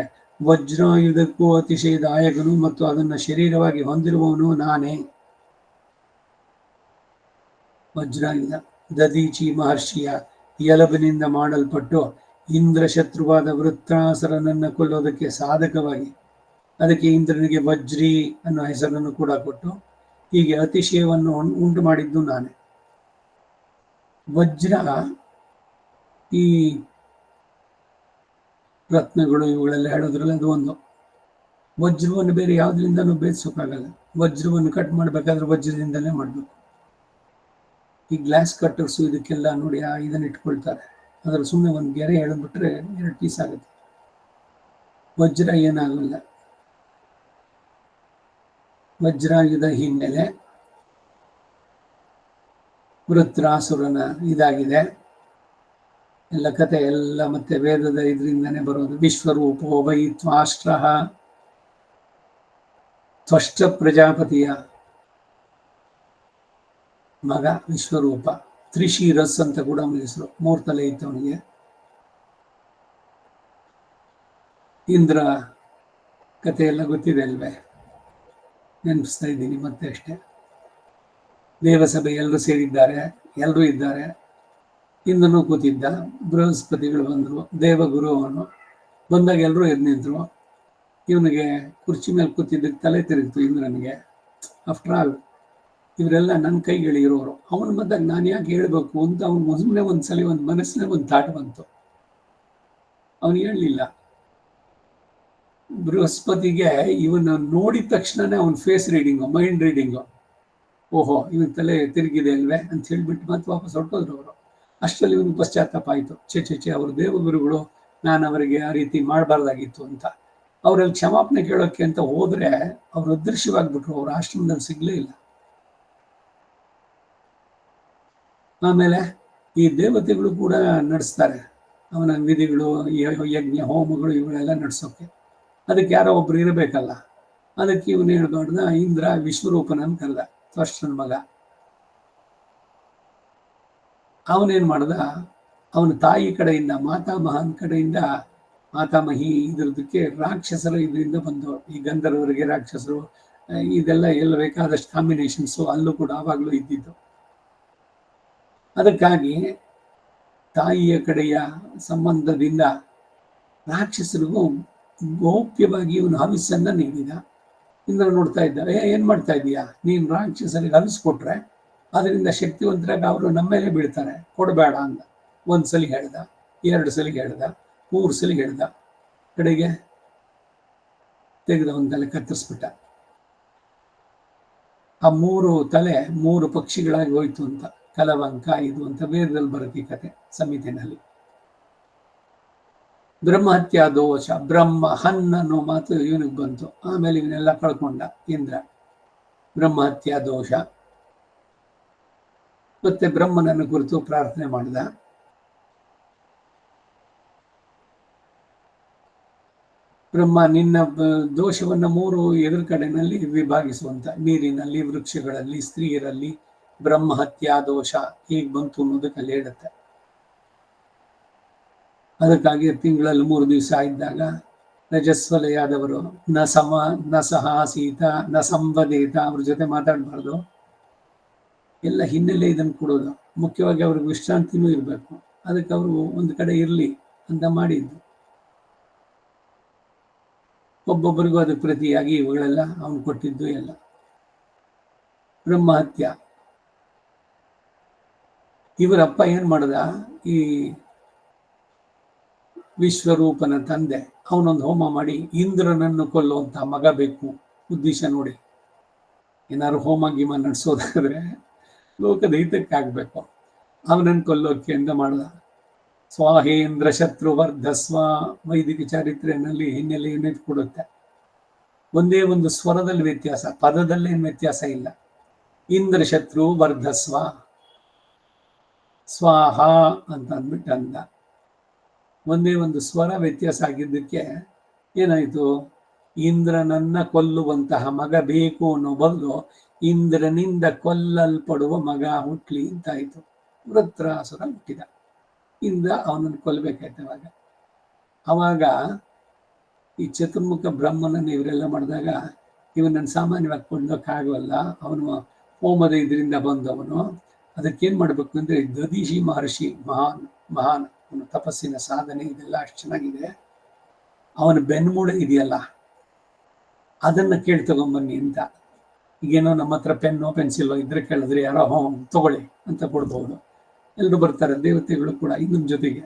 ವಜ್ರಾಯುಧಕ್ಕೂ ಅತಿಶಯದಾಯಕನು ಮತ್ತು ಅದನ್ನು ಶರೀರವಾಗಿ ಹೊಂದಿರುವವನು ನಾನೇ. ವಜ್ರಾಯುಧ ದದೀಚಿ ಮಹರ್ಷಿಯ ಎಲಬಿನಿಂದ ಮಾಡಲ್ಪಟ್ಟು ಇಂದ್ರ ಶತ್ರುವಾದ ವೃತ್ರಾಸುರನನ್ನು ಕೊಲ್ಲೋದಕ್ಕೆ ಸಾಧಕವಾಗಿ ಅದಕ್ಕೆ ಇಂದ್ರನಿಗೆ ವಜ್ರಿ ಅನ್ನೋ ಹೆಸರನ್ನು ಕೂಡ ಕೊಟ್ಟು ಹೀಗೆ ಅತಿಶಯವನ್ನು ಉಂಟು ಮಾಡಿದ್ದು ನಾನೇ. ವಜ್ರ ಈ ರತ್ನಗಳು ಇವುಗಳೆಲ್ಲ ಹೇಳೋದ್ರಲ್ಲಿ ಅದು ಒಂದು. ವಜ್ರವನ್ನು ಬೇರೆ ಯಾವುದರಿಂದನೂ ಬೇಯಿಸೋಕ್ಕಾಗಲ್ಲ. ವಜ್ರವನ್ನು ಕಟ್ ಮಾಡಬೇಕಾದ್ರೆ ವಜ್ರದಿಂದಲೇ ಮಾಡಬೇಕು. ಈ ಗ್ಲಾಸ್ ಕಟ್ಟರ್ಸು ಇದಕ್ಕೆಲ್ಲ ನೋಡಿ ಇದನ್ನ ಇಟ್ಕೊಳ್ತಾರೆ. ಅದರ ಸುಮ್ಮನೆ ಒಂದು ಗೆರೆ ಎಳೆದ್ಬಿಟ್ರೆ 2 ಪೀಸ್ ಆಗುತ್ತೆ. ವಜ್ರ ಏನಾಗಲ್ಲ. ವಜ್ರಾಯುಧ ಹಿನ್ನೆಲೆ ವೃತ್ರಾಸುರನ ಇದಾಗಿದೆ ಎಲ್ಲ ಕತೆ ಎಲ್ಲ. ಮತ್ತೆ ವೇದದ ಇದರಿಂದನೇ ಬರೋದು. ವಿಶ್ವರೂಪೋ ವೈ ತ್ವಾಷ್ಟ್ರಃ, ತ್ವಷ್ಟ ಪ್ರಜಾಪತಿಯ ಮಗ ವಿಶ್ವರೂಪ. ತ್ರಿಶೀರಸ್ ಅಂತ ಕೂಡ ಅವನ ಹೆಸರು. 3 ತಲೆ ಇತ್ತು ಅವನಿಗೆ. ಇಂದ್ರ ಕತೆ ಎಲ್ಲ ಗೊತ್ತಿದೆ ಅಲ್ವೇ, ನೆನಪಿಸ್ತಾ ಇದ್ದೀನಿ ಮತ್ತೆ ಅಷ್ಟೇ. ದೇವಸಭೆ ಎಲ್ಲರೂ ಸೇರಿದ್ದಾರೆ, ಎಲ್ಲರೂ ಇದ್ದಾರೆ. ಇಂದ್ರನು ಕೂತಿದ್ದ, ಬೃಹಸ್ಪತಿಗಳು ಬಂದರು, ದೇವಗುರು ಅವನು ಬಂದಾಗ ಎಲ್ಲರೂ ಎದ್ದು ನಿಂತರು. ಇವನಿಗೆ ಕುರ್ಚಿ ಮೇಲೆ ಕೂತಿದ್ದಕ್ಕೆ ತಲೆ ತಿರುಗಿತು ಇಂದ್ರನಿಗೆ. ಆಫ್ಟರ್ ಆಲ್ ಇವರೆಲ್ಲ ನನ್ನ ಕೈಗಳಿರೋರು. ಅವನು ಬಂದಾಗ ನಾನು ಯಾಕೆ ಹೇಳ್ಬೇಕು ಅಂತ ಅವನು ಸುಮ್ಮನೆ ಒಂದ್ಸಲಿ ಒಂದು ಮನಸ್ಸಿನ ಒಂದು ತಾಟ ಬಂತು. ಅವನು ಹೇಳಲಿಲ್ಲ. ಬೃಹಸ್ಪತಿಗೆ ಇವನು ನೋಡಿದ ತಕ್ಷಣನೇ ಅವನ ಫೇಸ್ ರೀಡಿಂಗು, ಮೈಂಡ್ ರೀಡಿಂಗು. ಓಹೋ ಇವನ್ ತಲೆ ತಿರುಗಿದೆ ಅಲ್ವೇ ಅಂತ ಹೇಳ್ಬಿಟ್ಟು ಮತ್ತೆ ವಾಪಸ್ ಹೊರಟೋದ್ರು ಅವರು. ಅಷ್ಟರಲ್ಲಿ ಇವನು ಪಶ್ಚಾತ್ತಾಪ ಆಯಿತು. ಚೆ ಅವರು ದೇವಗುರುಗಳು, ನಾನು ಅವರಿಗೆ ಆ ರೀತಿ ಮಾಡಬಾರ್ದಾಗಿತ್ತು ಅಂತ. ಅವರಲ್ಲಿ ಕ್ಷಮಾಪಣೆ ಕೇಳೋಕ್ಕೆ ಅಂತ ಹೋದ್ರೆ ಅವ್ರು ಅದೃಶ್ಯವಾಗ್ಬಿಟ್ರು. ಅವ್ರ ಆಶ್ರಮದಲ್ಲಿ ಸಿಗ್ಲೇ ಇಲ್ಲ. ಆಮೇಲೆ ಈ ದೇವತೆಗಳು ಕೂಡ ನಡೆಸ್ತಾರೆ ಅವನ ವಿಧಿಗಳು, ಯಜ್ಞ ಹೋಮಗಳು ಇವುಗಳೆಲ್ಲ ನಡೆಸೋಕೆ. ಅದಕ್ಕೆ ಯಾರೋ ಒಬ್ರು ಇರಬೇಕಲ್ಲ. ಅದಕ್ಕೆ ಇವನು ಹೇಳ್ಬಾರ್ದ, ಇಂದ್ರ ವಿಶ್ವರೂಪನನ್ನು ಕರೆದ, ತ್ವಷ್ಟನ ಮಗ. ಅವನೇನ್ ಮಾಡ್ದ, ಅವನ ತಾಯಿ ಕಡೆಯಿಂದ, ಮಾತಾಮಹನ್ ಕಡೆಯಿಂದ, ಮಾತಾಮಹಿ ಇದ್ರದಕ್ಕೆ ರಾಕ್ಷಸರ ಇದರಿಂದ ಬಂದವರು. ಈ ಗಂಧರ್ವರಿಗೆ ರಾಕ್ಷಸರು, ಇದೆಲ್ಲ ಎಲ್ಲ ಬೇಕಾದಷ್ಟು ಕಾಂಬಿನೇಷನ್ಸು ಅಲ್ಲೂ ಕೂಡ ಆವಾಗಲೂ ಇದ್ದಿದ್ದು. ಅದಕ್ಕಾಗಿ ತಾಯಿಯ ಕಡೆಯ ಸಂಬಂಧದಿಂದ ರಾಕ್ಷಸರಿಗೂ ಗೌಪ್ಯವಾಗಿ ಇವನು ಹವಿಸ್ಸನ್ನ ನೀಡಿದ. ಇಂದ್ರ ನೋಡ್ತಾ ಇದ್ದ, ಏನ್ ಮಾಡ್ತಾ ಇದೀಯಾ ನೀನು? ರಾಕ್ಷಸರಿಗೆ ಹವಿಸ್ಕೊಟ್ರೆ ಅದರಿಂದ ಶಕ್ತಿವಂತರಾಗಿ ಅವರು ನಮ್ಮ ಮೇಲೆ ಬೀಳ್ತಾರೆ, ಕೊಡಬೇಡ ಅಂದ. 1 ಸಲ ಹೇಳ್ದ, 2 ಸಲ ಹೇಳ್ದ, 3 ಸಲ ಹೇಳ್ದ. ಕಡೆಗೆ ತೆಗೆದ ಒಂದು ತಲೆ ಕತ್ತರಿಸ್ಬಿಟ್ಟ. ಆ 3 ತಲೆ 3 ಪಕ್ಷಿಗಳಾಗಿ ಹೋಯ್ತು ಅಂತ ಕಲವಂಕ ಇದು ಅಂತ ವೇದದಲ್ಲಿ ಬರುತ್ತೆ ಈ ಕತೆ ಸಂಹಿತೆನಲ್ಲಿ. ಬ್ರಹ್ಮಹತ್ಯಾ ದೋಷ, ಬ್ರಹ್ಮ ಹನ್ ಅನ್ನೋ ಮಾತು ಇವನಿಗೆ ಬಂತು. ಆಮೇಲೆ ಇವನ್ನೆಲ್ಲ ಕಳ್ಕೊಂಡ ಇಂದ್ರ. ಬ್ರಹ್ಮಹತ್ಯಾ ದೋಷ. ಮತ್ತೆ ಬ್ರಹ್ಮನನ್ನು ಕುರಿತು ಪ್ರಾರ್ಥನೆ ಮಾಡಿದ. ಬ್ರಹ್ಮ ನಿನ್ನ ದೋಷವನ್ನ 3 ಎದುರು ಕಡೆನಲ್ಲಿ ವಿಭಾಗಿಸುವಂತ, ನೀರಿನಲ್ಲಿ, ವೃಕ್ಷಗಳಲ್ಲಿ, ಸ್ತ್ರೀಯರಲ್ಲಿ ಬ್ರಹ್ಮಹತ್ಯಾ ದೋಷ ಹೀಗೆ ಬಂತು ಅನ್ನೋದಕ್ಕೆ ಅಲ್ಲಿ ಹೇಳುತ್ತೆ. ಅದಕ್ಕಾಗಿ ತಿಂಗಳಲ್ಲಿ 3 ದಿವಸ ಇದ್ದಾಗ ರಜಸ್ವಲೆಯಾದವರು ನ ಸಹಾಸೀತ ನ ಸಂವದೇತ, ಅವ್ರ ಜೊತೆ ಮಾತಾಡಬಾರ್ದು. ಎಲ್ಲ ಹಿನ್ನೆಲೆ ಇದನ್ನು ಕೊಡೋದು. ಮುಖ್ಯವಾಗಿ ಅವ್ರಿಗೆ ವಿಶ್ರಾಂತಿನೂ ಇರಬೇಕು. ಅದಕ್ಕೆ ಅವರು ಒಂದು ಕಡೆ ಇರಲಿ ಅಂತ ಮಾಡಿದ್ದು. ಒಬ್ಬೊಬ್ಬರಿಗೂ ಅದಕ್ಕೆ ಪ್ರತಿಯಾಗಿ ಇವುಗಳೆಲ್ಲ ಅವನು ಕೊಟ್ಟಿದ್ದು ಎಲ್ಲ. ಬ್ರಹ್ಮಹತ್ಯ. ಇವರಪ್ಪ ಏನ್ ಮಾಡ್ದ, ಈ ವಿಶ್ವರೂಪನ ತಂದೆ ಅವನೊಂದು ಹೋಮ ಮಾಡಿ ಇಂದ್ರನನ್ನು ಕೊಲ್ಲುವಂತ ಮಗ ಬೇಕು. ಉದ್ದೇಶ ನೋಡಿ, ಏನಾದ್ರು ಹೋಮ ಗೀಮ ನಡೆಸೋದಾದ್ರೆ ಲೋಕದ ಹಿತಕ್ಕಾಗಬೇಕು. ಅವನನ್ನು ಕೊಲ್ಲೋಕೆ ಅಂತ ಮಾಡ್ದ. ಸ್ವಾಹೇಂದ್ರ ಶತ್ರುವರ್ಧಸ್ವ ವೈದಿಕ ಚಾರಿತ್ರ್ಯನಲ್ಲಿ ಹಿನ್ನೆಲೆಯನ್ನು ಕೊಡುತ್ತೆ. ಒಂದೇ ಒಂದು ಸ್ವರದಲ್ಲಿ ವ್ಯತ್ಯಾಸ, ಪದದಲ್ಲೇನು ವ್ಯತ್ಯಾಸ ಇಲ್ಲ. ಇಂದ್ರ ಶತ್ರು ವರ್ಧಸ್ವ, ಸ್ವಾಹ ಅಂತ ಅಂದ್ಬಿಟ್ಟು ಅಂದ. ಒಂದೇ ಒಂದು ಸ್ವರ ವ್ಯತ್ಯಾಸ ಆಗಿದ್ದಕ್ಕೆ ಏನಾಯ್ತು, ಇಂದ್ರನನ್ನ ಕೊಲ್ಲುವಂತಹ ಮಗ ಬೇಕು ಅನ್ನೋ ಬದಲು ಇಂದ್ರನಿಂದ ಕೊಲ್ಲಲ್ಪಡುವ ಮಗ ಹುಟ್ಲಿ ಅಂತಾಯ್ತು. ವೃತ್ರಾಸುರ ಹುಟ್ಟಿದ. ಇಂದ್ರ ಅವನನ್ನು ಕೊಲ್ಲಬೇಕಾಯ್ತು. ಅವಾಗ ಈ ಚತುರ್ಮುಖ ಬ್ರಹ್ಮನನ್ನು ಇವರೆಲ್ಲ ಮಾಡಿದಾಗ ಇವನನ್ನು ಸಾಮಾನ್ಯವಾಗಿ ಕೊಂಡೋಕ್ಕಾಗವಲ್ಲ, ಅವನು ಹೋಮದ ಇದರಿಂದ ಬಂದವನು. ಅದಕ್ಕೇನ್ ಮಾಡ್ಬೇಕು ಅಂದ್ರೆ ದದೀಶಿ ಮಹರ್ಷಿ ಮಹಾನ್ ಅವನ ತಪಸ್ಸಿನ ಸಾಧನೆ ಇದೆಲ್ಲ ಅಷ್ಟು ಚೆನ್ನಾಗಿದೆ. ಅವನ ಬೆನ್ಮೂಳೆ ಇದೆಯಲ್ಲ, ಅದನ್ನ ಕೇಳಿ ತಗೊಂಬನ್ನಿ ಅಂತ. ಈಗೇನೋ ನಮ್ಮ ಹತ್ರ ಪೆನ್ನು ಪೆನ್ಸಿಲ್ ಇದ್ರೆ ಕೇಳಿದ್ರೆ ಯಾರೋ ತಗೊಳ್ಳಿ ಅಂತ ಕೊಡ್ಬೋದು. ಎಲ್ಲರೂ ಬರ್ತಾರೆ, ದೇವತೆಗಳು ಕೂಡ ಇನ್ನೊಂದು ಜೊತೆಗೆ.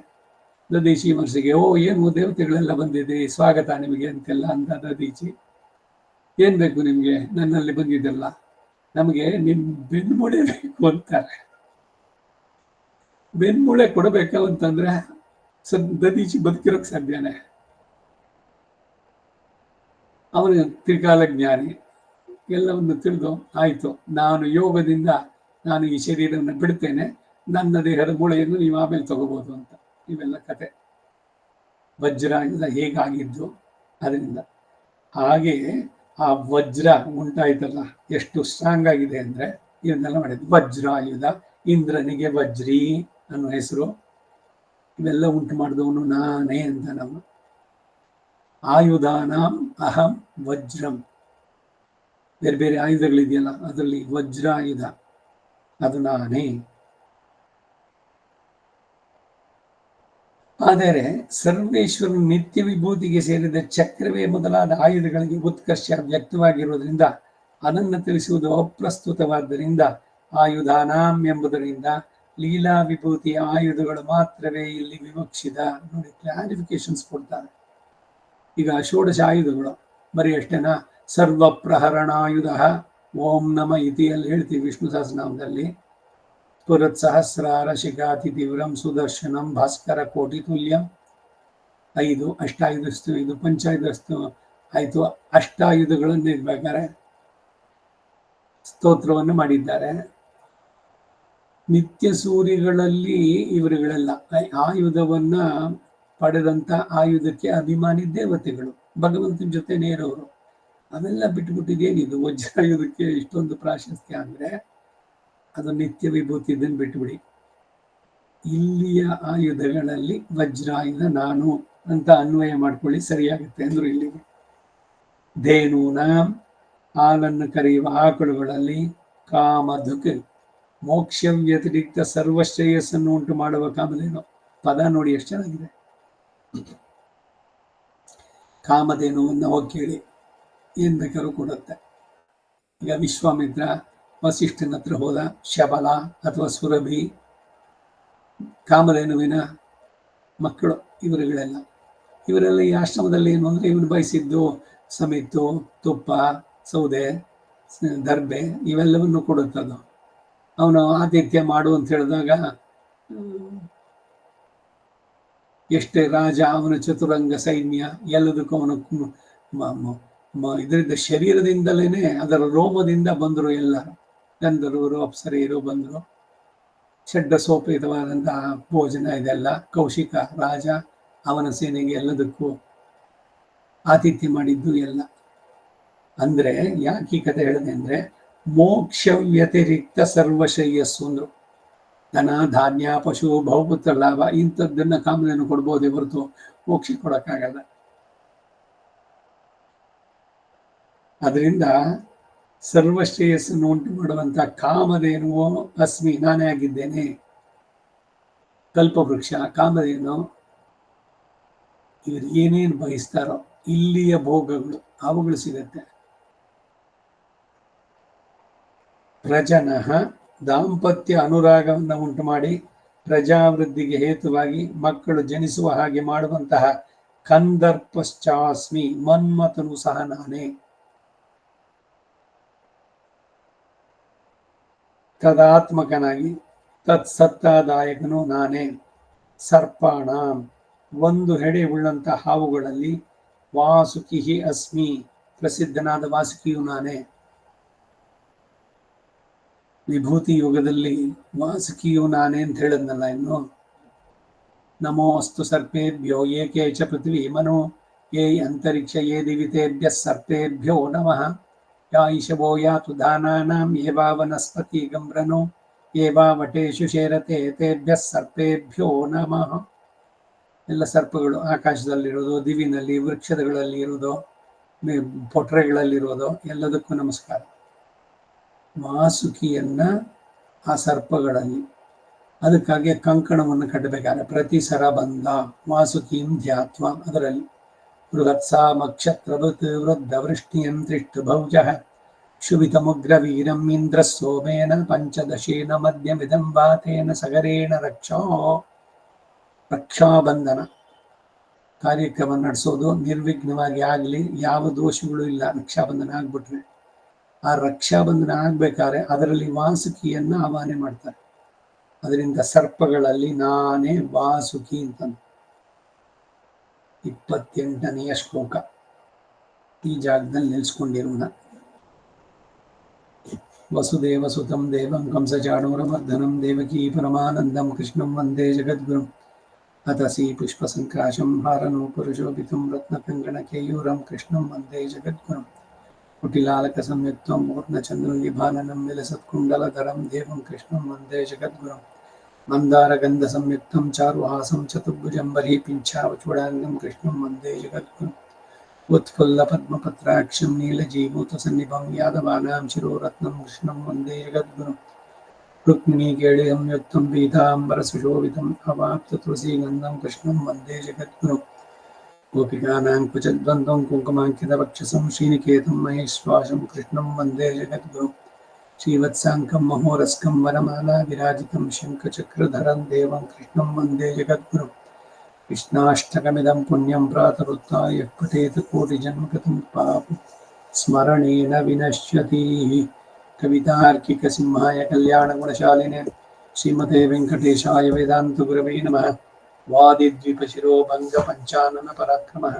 ದದೀಚಿ ಮನಸ್ಸಿಗೆ, ಏನು ದೇವತೆಗಳೆಲ್ಲ ಬಂದಿದೆ, ಸ್ವಾಗತ ನಿಮಗೆ ಅಂತೆಲ್ಲ ಅಂತ. ದದೀಚಿ, ಏನ್ ಬೇಕು ನಿಮ್ಗೆ, ನನ್ನಲ್ಲಿ ಬಂದಿದ್ದೆಲ್ಲ, ನಮಗೆ ನಿಮ್ ಬೆನ್ಮೂಳೆ ಬೇಕು ಅಂತಾರೆ. ಬೆನ್ಮೂಳೆ ಕೊಡಬೇಕು ಅಂತಂದ್ರೆ ದದೀಚಿ ಬದುಕಿರೋಕ್ ಸಾಧ್ಯನೇ? ಅವನು ತ್ರಿಕಾಲ ಜ್ಞಾನಿ, ಎಲ್ಲವನ್ನು ತಿಳಿದು ಆಯ್ತು, ನಾನು ಯೋಗದಿಂದ ನಾನು ಈ ಶರೀರವನ್ನು ಬಿಡ್ತೇನೆ, ನನ್ನ ದೇಹದ ಮೂಳೆಯನ್ನು ನೀವು ಆಮೇಲೆ ತಗೋಬಹುದು ಅಂತ. ಇವೆಲ್ಲ ಕತೆ. ವಜ್ರಾಯುಧ ಹೇಗಾಗಿದ್ದು ಅದರಿಂದ. ಹಾಗೆ ಆ ವಜ್ರ ಉಂಟಾಯ್ತಲ್ಲ, ಎಷ್ಟು ಸ್ಟ್ರಾಂಗ್ ಆಗಿದೆ ಅಂದ್ರೆ ಇವನ್ನೆಲ್ಲ ಮಾಡಿದ್ದು. ವಜ್ರಾಯುಧ, ಇಂದ್ರನಿಗೆ ವಜ್ರಿ ಅನ್ನೋ ಹೆಸರು. ಇವೆಲ್ಲ ಉಂಟು ಮಾಡಿದವನು ನಾನೇ ಅಂತ. ನಾವು ಆಯುಧಾನಾಂ ಅಹಂ ವಜ್ರಂ. ಬೇರೆ ಬೇರೆ ಆಯುಧಗಳಿದೆಯಲ್ಲ, ಅದರಲ್ಲಿ ವಜ್ರಾಯುಧ ಅದು ನಾನೇ. ಆದರೆ ಸರ್ವೇಶ್ವರನ ನಿತ್ಯ ವಿಭೂತಿಗೆ ಸೇರಿದ ಚಕ್ರವೇ ಮೊದಲಾದ ಆಯುಧಗಳಿಗೆ ಉತ್ಕರ್ಷ ವ್ಯಕ್ತವಾಗಿರುವುದರಿಂದ ಅದನ್ನು ತಿಳಿಸುವುದು ಅಪ್ರಸ್ತುತವಾದ್ದರಿಂದ ಆಯುಧಾನಾಂ ಎಂಬುದರಿಂದ ಲೀಲಾ ವಿಭೂತಿಯ ಆಯುಧಗಳು ಮಾತ್ರವೇ ಇಲ್ಲಿ ವಿವಕ್ಷಿತ. ನೋಡಿ, ಕ್ಲಾರಿಫಿಕೇಶನ್ಸ್ ಕೊಡ್ತಾರೆ. ಈಗ ಷೋಡಶ ಆಯುಧಗಳು ಬರೀ ಅಷ್ಟೇನಾ? ಸರ್ವ ಪ್ರಹರಣಾಯುಧ ಓಂ ನಮ ಇತಿಯಲ್ಲಿ ಹೇಳ್ತೀವಿ ವಿಷ್ಣು ಸಹಸ್ರನಾಮದಲ್ಲಿ. ಸ್ಫುರತ್ ಸಹಸ್ರಾರ ಶಿಖಾತಿ ತೀವ್ರಂ ಸುದರ್ಶನಂ ಭಾಸ್ಕರ ಕೋಟಿ ತುಲ್ಯಂ. 5 ಅಷ್ಟಾಯುಧಸ್ತು, ಇದು ಪಂಚಾಯುಧಸ್ತು ಆಯ್ತು. ಅಷ್ಟಾಯುಧಗಳನ್ನು ಇರ್ಬೇಕಾದ್ರೆ ಸ್ತೋತ್ರವನ್ನು ಮಾಡಿದ್ದಾರೆ. ನಿತ್ಯ ಸೂರ್ಯಗಳಲ್ಲಿ ಇವರುಗಳೆಲ್ಲ ಆಯುಧವನ್ನ ಪಡೆದಂತ ಆಯುಧಕ್ಕೆ ಅಭಿಮಾನಿ ದೇವತೆಗಳು, ಭಗವಂತನ ಜೊತೆನೇ ಇರೋರು. ಅವೆಲ್ಲ ಬಿಟ್ಬಿಟ್ಟಿದೇನಿದು ವಜ್ರಾಯುಧಕ್ಕೆ ಇಷ್ಟೊಂದು ಪ್ರಾಶಸ್ತ್ಯ ಅಂದ್ರೆ ಅದು ನಿತ್ಯ ವಿಭೂತಿ. ಇದನ್ನು ಬಿಟ್ಬಿಡಿ. ಇಲ್ಲಿಯ ಆಯುಧಗಳಲ್ಲಿ ವಜ್ರಾಯುಧ ನಾನು ಅಂತ ಅನ್ವಯ ಮಾಡ್ಕೊಳ್ಳಿ, ಸರಿಯಾಗುತ್ತೆ ಅಂದ್ರು. ಇಲ್ಲಿಗೆ ಧೇನೂನ, ಹಾಲನ್ನು ಕರೆಯುವ ಆಕಳುಗಳಲ್ಲಿ, ಕಾಮಧುಕ್, ಮೋಕ್ಷ ವ್ಯತಿರಿಕ್ತ ಸರ್ವಶ್ರೇಯಸ್ಸನ್ನು ಉಂಟು ಮಾಡುವ ಕಾಮಧೇನು. ಪದ ನೋಡಿ ಎಷ್ಟು ಚೆನ್ನಾಗಿದೆ. ಕಾಮಧೇನುವನ್ನು ಹೋಗಿ ಕೇಳಿ, ಏನ್ ಬೇಕಾದ್ರೂ ಕೊಡುತ್ತೆ. ಈಗ ವಿಶ್ವಾಮಿತ್ರ ವಸಿಷ್ಠನ ಹತ್ರ ಹೋದ, ಶಬಲ ಅಥವಾ ಸುರಭಿ ಕಾಮಧೇನುವಿನ ಮಕ್ಕಳು ಇವರುಗಳೆಲ್ಲ. ಇವರೆಲ್ಲ ಈ ಆಶ್ರಮದಲ್ಲಿ ಏನು ಅಂದ್ರೆ ಇವನು ಬಯಸಿದ್ದು ಸಮಿತ್ತು, ತುಪ್ಪ, ಸೌದೆ, ದರ್ಬೆ ಇವೆಲ್ಲವನ್ನು ಕೊಡುತ್ತದು. ಅವನು ಆತಿಥ್ಯ ಮಾಡು ಅಂತ ಹೇಳಿದಾಗ ಎಷ್ಟೇ ರಾಜ, ಅವನ ಚತುರಂಗ ಸೈನ್ಯ ಎಲ್ಲದಕ್ಕೂ ಅವನು ಇದರಿಂದ ಶರೀರದಿಂದಲೇನೆ ಅದರ ರೋಮದಿಂದ ಬಂದರು. ಎಲ್ಲರೂ ಗಂಧರ್ವರು ಅಪ್ಸರೆಯರು ಬಂದರು. ಷಡ್ಡ ಸೋಪೇತವಾದಂತಹ ಭೋಜನ ಇದೆಲ್ಲ. ಕೌಶಿಕ ರಾಜ ಅವನ ಸೇನೆಗೆ ಎಲ್ಲದಕ್ಕೂ ಆತಿಥ್ಯ ಮಾಡಿದ್ದು ಎಲ್ಲ. ಅಂದ್ರೆ ಯಾಕೆ ಈ ಕಥೆ ಹೇಳಿದೆ ಅಂದ್ರೆ, ಮೋಕ್ಷ ವ್ಯತಿರಿಕ್ತ ಸರ್ವಶ್ರೇಯಸ್ಸು ಅಂದ್ರು. ಧನ, ಧಾನ್ಯ, ಪಶು, ಬಹುಪುತ್ರ ಲಾಭ ಇಂಥದ್ದನ್ನ ಕಾಮಧೇನು ಕೊಡ್ಬೋದೇ ಹೊರತು ಮೋಕ್ಷ ಕೊಡಕ್ಕಾಗಲ್ಲ. ಅದರಿಂದ ಸರ್ವಶ್ರೇಯಸ್ಸನ್ನು ಉಂಟು ಮಾಡುವಂತ ಕಾಮಧೇನುವೋ ಅಸ್ಮಿ, ನಾನೇ ಆಗಿದ್ದೇನೆ. ಕಲ್ಪವೃಕ್ಷ ಕಾಮಧೇನು. ಇವರು ಏನೇನು ಬಯಸ್ತಾರೋ ಇಲ್ಲಿಯ ಭೋಗಗಳು ಅವುಗಳು ಸಿಗತ್ತೆ. ಪ್ರಜನಃ, ದಾಂಪತ್ಯ ಅನುರಾಗವನ್ನು ಉಂಟು ಮಾಡಿ ಪ್ರಜಾವೃದ್ಧಿಗೆ ಹೇತುವಾಗಿ ಮಕ್ಕಳು ಜನಿಸುವ ಹಾಗೆ ಮಾಡುವಂತಹ ಕಂದರ್ಪಶ್ಚಾಸ್ಮಿ, ಮನ್ಮಥನು ಸಹ ನಾನೇ. ತದಾತ್ಮಕನಾಗಿ ತತ್ಸತ್ತಾದಾಯಕನು ನಾನೇ. ಸರ್ಪಾಣ, ಒಂದು ಹೆಡೆ ಉಳ್ಳಂತ ಹಾವುಗಳಲ್ಲಿ ವಾಸುಕಿ ಅಸ್ಮಿ, ಪ್ರಸಿದ್ಧನಾದ ವಾಸುಕಿಯು ನಾನೇ. ವಿಭೂತಿ ಯುಗದಲ್ಲಿ ವಾಸುಕಿಯು ನಾನೇ ಅಂತ ಹೇಳಿದ್ನಲ್ಲ. ಇನ್ನು ನಮೋ ಅಸ್ತು ಸರ್ಪೇಭ್ಯೋ ಏಕೆ ಚ ಪೃಥ್ವಿ ಮನೋ ಯೇ ಅಂತರಿಕ್ಷ ಯೇ ದಿವಿತೇಭ್ಯ ಸರ್ಪೇಭ್ಯೋ ನಮಃ. ಯಾ ಈಶವೋ ಯಾತು ದಾನಾನಾಂ ಏವಾ ವನಸ್ಪತಿ ಗಮ್ರನೋ ಏವಾ ವಟೇಶು ಶೇರತೆ ತೇಭ್ಯ ಸರ್ಪೇಭ್ಯೋ ನಮಃ. ಎಲ್ಲ ಸರ್ಪಗಳು ಆಕಾಶದಲ್ಲಿರೋದು, ದಿವಿನಲ್ಲಿ, ವೃಕ್ಷಗಳಲ್ಲಿ ಇರೋದು, ಪೊಟ್ರೆಗಳಲ್ಲಿರೋದು ಎಲ್ಲದಕ್ಕೂ ನಮಸ್ಕಾರ. ವಾಸುಕಿಯನ್ನ ಆ ಸರ್ಪಗಳಲ್ಲಿ ಅದಕ್ಕಾಗಿ ಕಂಕಣವನ್ನು ಕಟ್ಟಬೇಕಾದ್ರೆ ಪ್ರತಿ ಸರ ಬಂದ ವಾಸುಕೀಂ ಧ್ಯಾತ್ವ ಅದರಲ್ಲಿ ಬೃಹತ್ಸಾಮಕ್ಷತ್ರವತ್ ವೃದ್ಧವೃಷ್ಟಿಯಂ ದೃಷ್ಟಭೌಜಃ ಶುಭಿತಮುಗ್ರವೀರಂ ಇಂದ್ರ ಸೋಮೇನ ಪಂಚದಶೇನ ಮಧ್ಯಮಿದಂ ವಾತೇನ ಸಗರೇಣ ರಕ್ಷಾಬಂಧನ ಕಾರ್ಯಕ್ರಮ ನಡೆಸೋದು ನಿರ್ವಿಘ್ನವಾಗಿ ಆಗಲಿ, ಯಾವ ದೋಷಗಳು ಇಲ್ಲ. ರಕ್ಷಾಬಂಧನ ಆಗ್ಬಿಟ್ರೆ ಆ ರಕ್ಷಾಬಂಧನ ಆಗ್ಬೇಕಾದ್ರೆ ಅದರಲ್ಲಿ ವಾಸುಕಿಯನ್ನ ಆವಾಹನೆ ಮಾಡ್ತಾರೆ. ಅದರಿಂದ ಸರ್ಪಗಳಲ್ಲಿ ನಾನೇ ವಾಸುಕಿ ಅಂತ 28ನೆಯ ಶ್ಲೋಕ ಈ ಜಾಗದಲ್ಲಿ ನಿಲ್ಸ್ಕೊಂಡಿರೋಣ. ವಸುದೇವ ಸುತಂ ದೇವಂ ಕಂಸಚಾಣೂರಮರ್ದನಂ ದೇವಕೀ ಪರಮಾನಂದಂ ಕೃಷ್ಣಂ ವಂದೇ ಜಗದ್ಗುರುಂ ಅತಸಿ ಪುಷ್ಪಸಂಕ್ರಾಶಂ ಹಾರನೂಪುರಶೋಭಿತಂ ರತ್ನಕಂಕಣಕೇಯೂರಂ ಕೃಷ್ಣಂ ವಂದೇ ಜಗದ್ಗುರುಂ ಕುಟಿಲಾಲಕ ಸಂಯುಕ್ತಂ ಮೂರ್ಣಚಂದ್ರವಿಭಾನನಂ ವಿಲಸತ್ಕುಂಡಲಧರಂ ದೇವಂ ಕೃಷ್ಣಂ ವಂದೇ ಜಗದ್ಗುರುಂ ಮಂದಾರಗಂಧ ಸಂಯುಕ್ತಂ ಚಾರುಹಾಸಂ ಚತುರ್ಭುಜಂ ಬರೀಪಿಂಚಾವಚೂಡಾಂಗಂ ಕೃಷ್ಣಂ ವಂದೇ ಜಗದ್ಗುರುಂ ಉತ್ಫುಲ್ಲ ಪದ್ಮಪತ್ರಾಕ್ಷಂ ನೀಲಜೀಭೂತಸನ್ನಿಭಂ ಯಾದವಾನಾಂ ಶಿರೋರತ್ನಂ ಕೃಷ್ಣಂ ವಂದೇ ಜಗದ್ಗುರುಂ ರುಕ್ಮಿಣೀಕೇಳಿ ಸಂಯುಕ್ತಂ ಪೀತಾಂಬರಸುಶೋಭಿತಂ ಅವಾಪ್ತ ತುಳಸೀಗಂಧಂ ಕೃಷ್ಣಂ ವಂದೇ ಜಗದ್ಗುರುಂ ಗೋಪಿಕಾನಾಂ ಕುಚದ್ವಂದ್ವಂ ಕುಂಕುಮಾಂಕಿತವಕ್ಷಸಂ ಶ್ರೀನಿಕೇತಂ ಮಹೇಶ್ವಾಸಂ ಕೃಷ್ಣಂ ವಂದೇ ಜಗದ್ಗುರುಂ ಶ್ರೀವತ್ಸಾಂಕಂ ಮಹೋರಸ್ಕಂ ವನಮಾಲಾ ವಿರಾಜಿತಂ ಶಂಖಚಕ್ರಧರಂ ದೇವಂ ಕೃಷ್ಣಂ ವಂದೇ ಜಗದ್ಗುರುಂ ಕೃಷ್ಣಾಷ್ಟಕಮಿದಂ ಪುಣ್ಯಂ ಪ್ರಾತರುತ್ಥಾಯ ಪಠೇತ್ ಕೋಟಿಜನ್ಮಕೃತಂ ಪಾಪಂ ಸ್ಮರಣೇನ ವಿನಶ್ಯತಿ. ಕವಿತಾರ್ಕಿಕ ಸಿಂಹಾಯ ಕಲ್ಯಾಣ ಗುಣಶಾಲಿನೇ ಶ್ರೀಮತೆ ವೆಂಕಟೇಶಾಯ ವೇದಾಂತ ಗುರವೇ ನಮಃ. ವಾದಿದ್ವಿಪಶಿರೋ ಭಂಗ ಪಂಚಾನನ ಪರಾಕ್ರಮಃ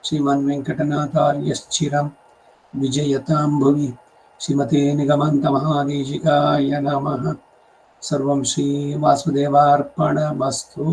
ಶ್ರೀಮನ್ ವೆಂಕಟನಾಥಾರ್ಯಶ್ಚಿರಂ ವಿಜಯತಾಂ ಭುವಿ. ಶ್ರೀಮತೆ ನಿಗಮಂತ ಮಹಾದೇಶಿಕಾಯ ನಮಃ. ಸರ್ವಂ ಶ್ರೀ ವಾಸುದೇವಾರ್ಪಣಮಸ್ತು.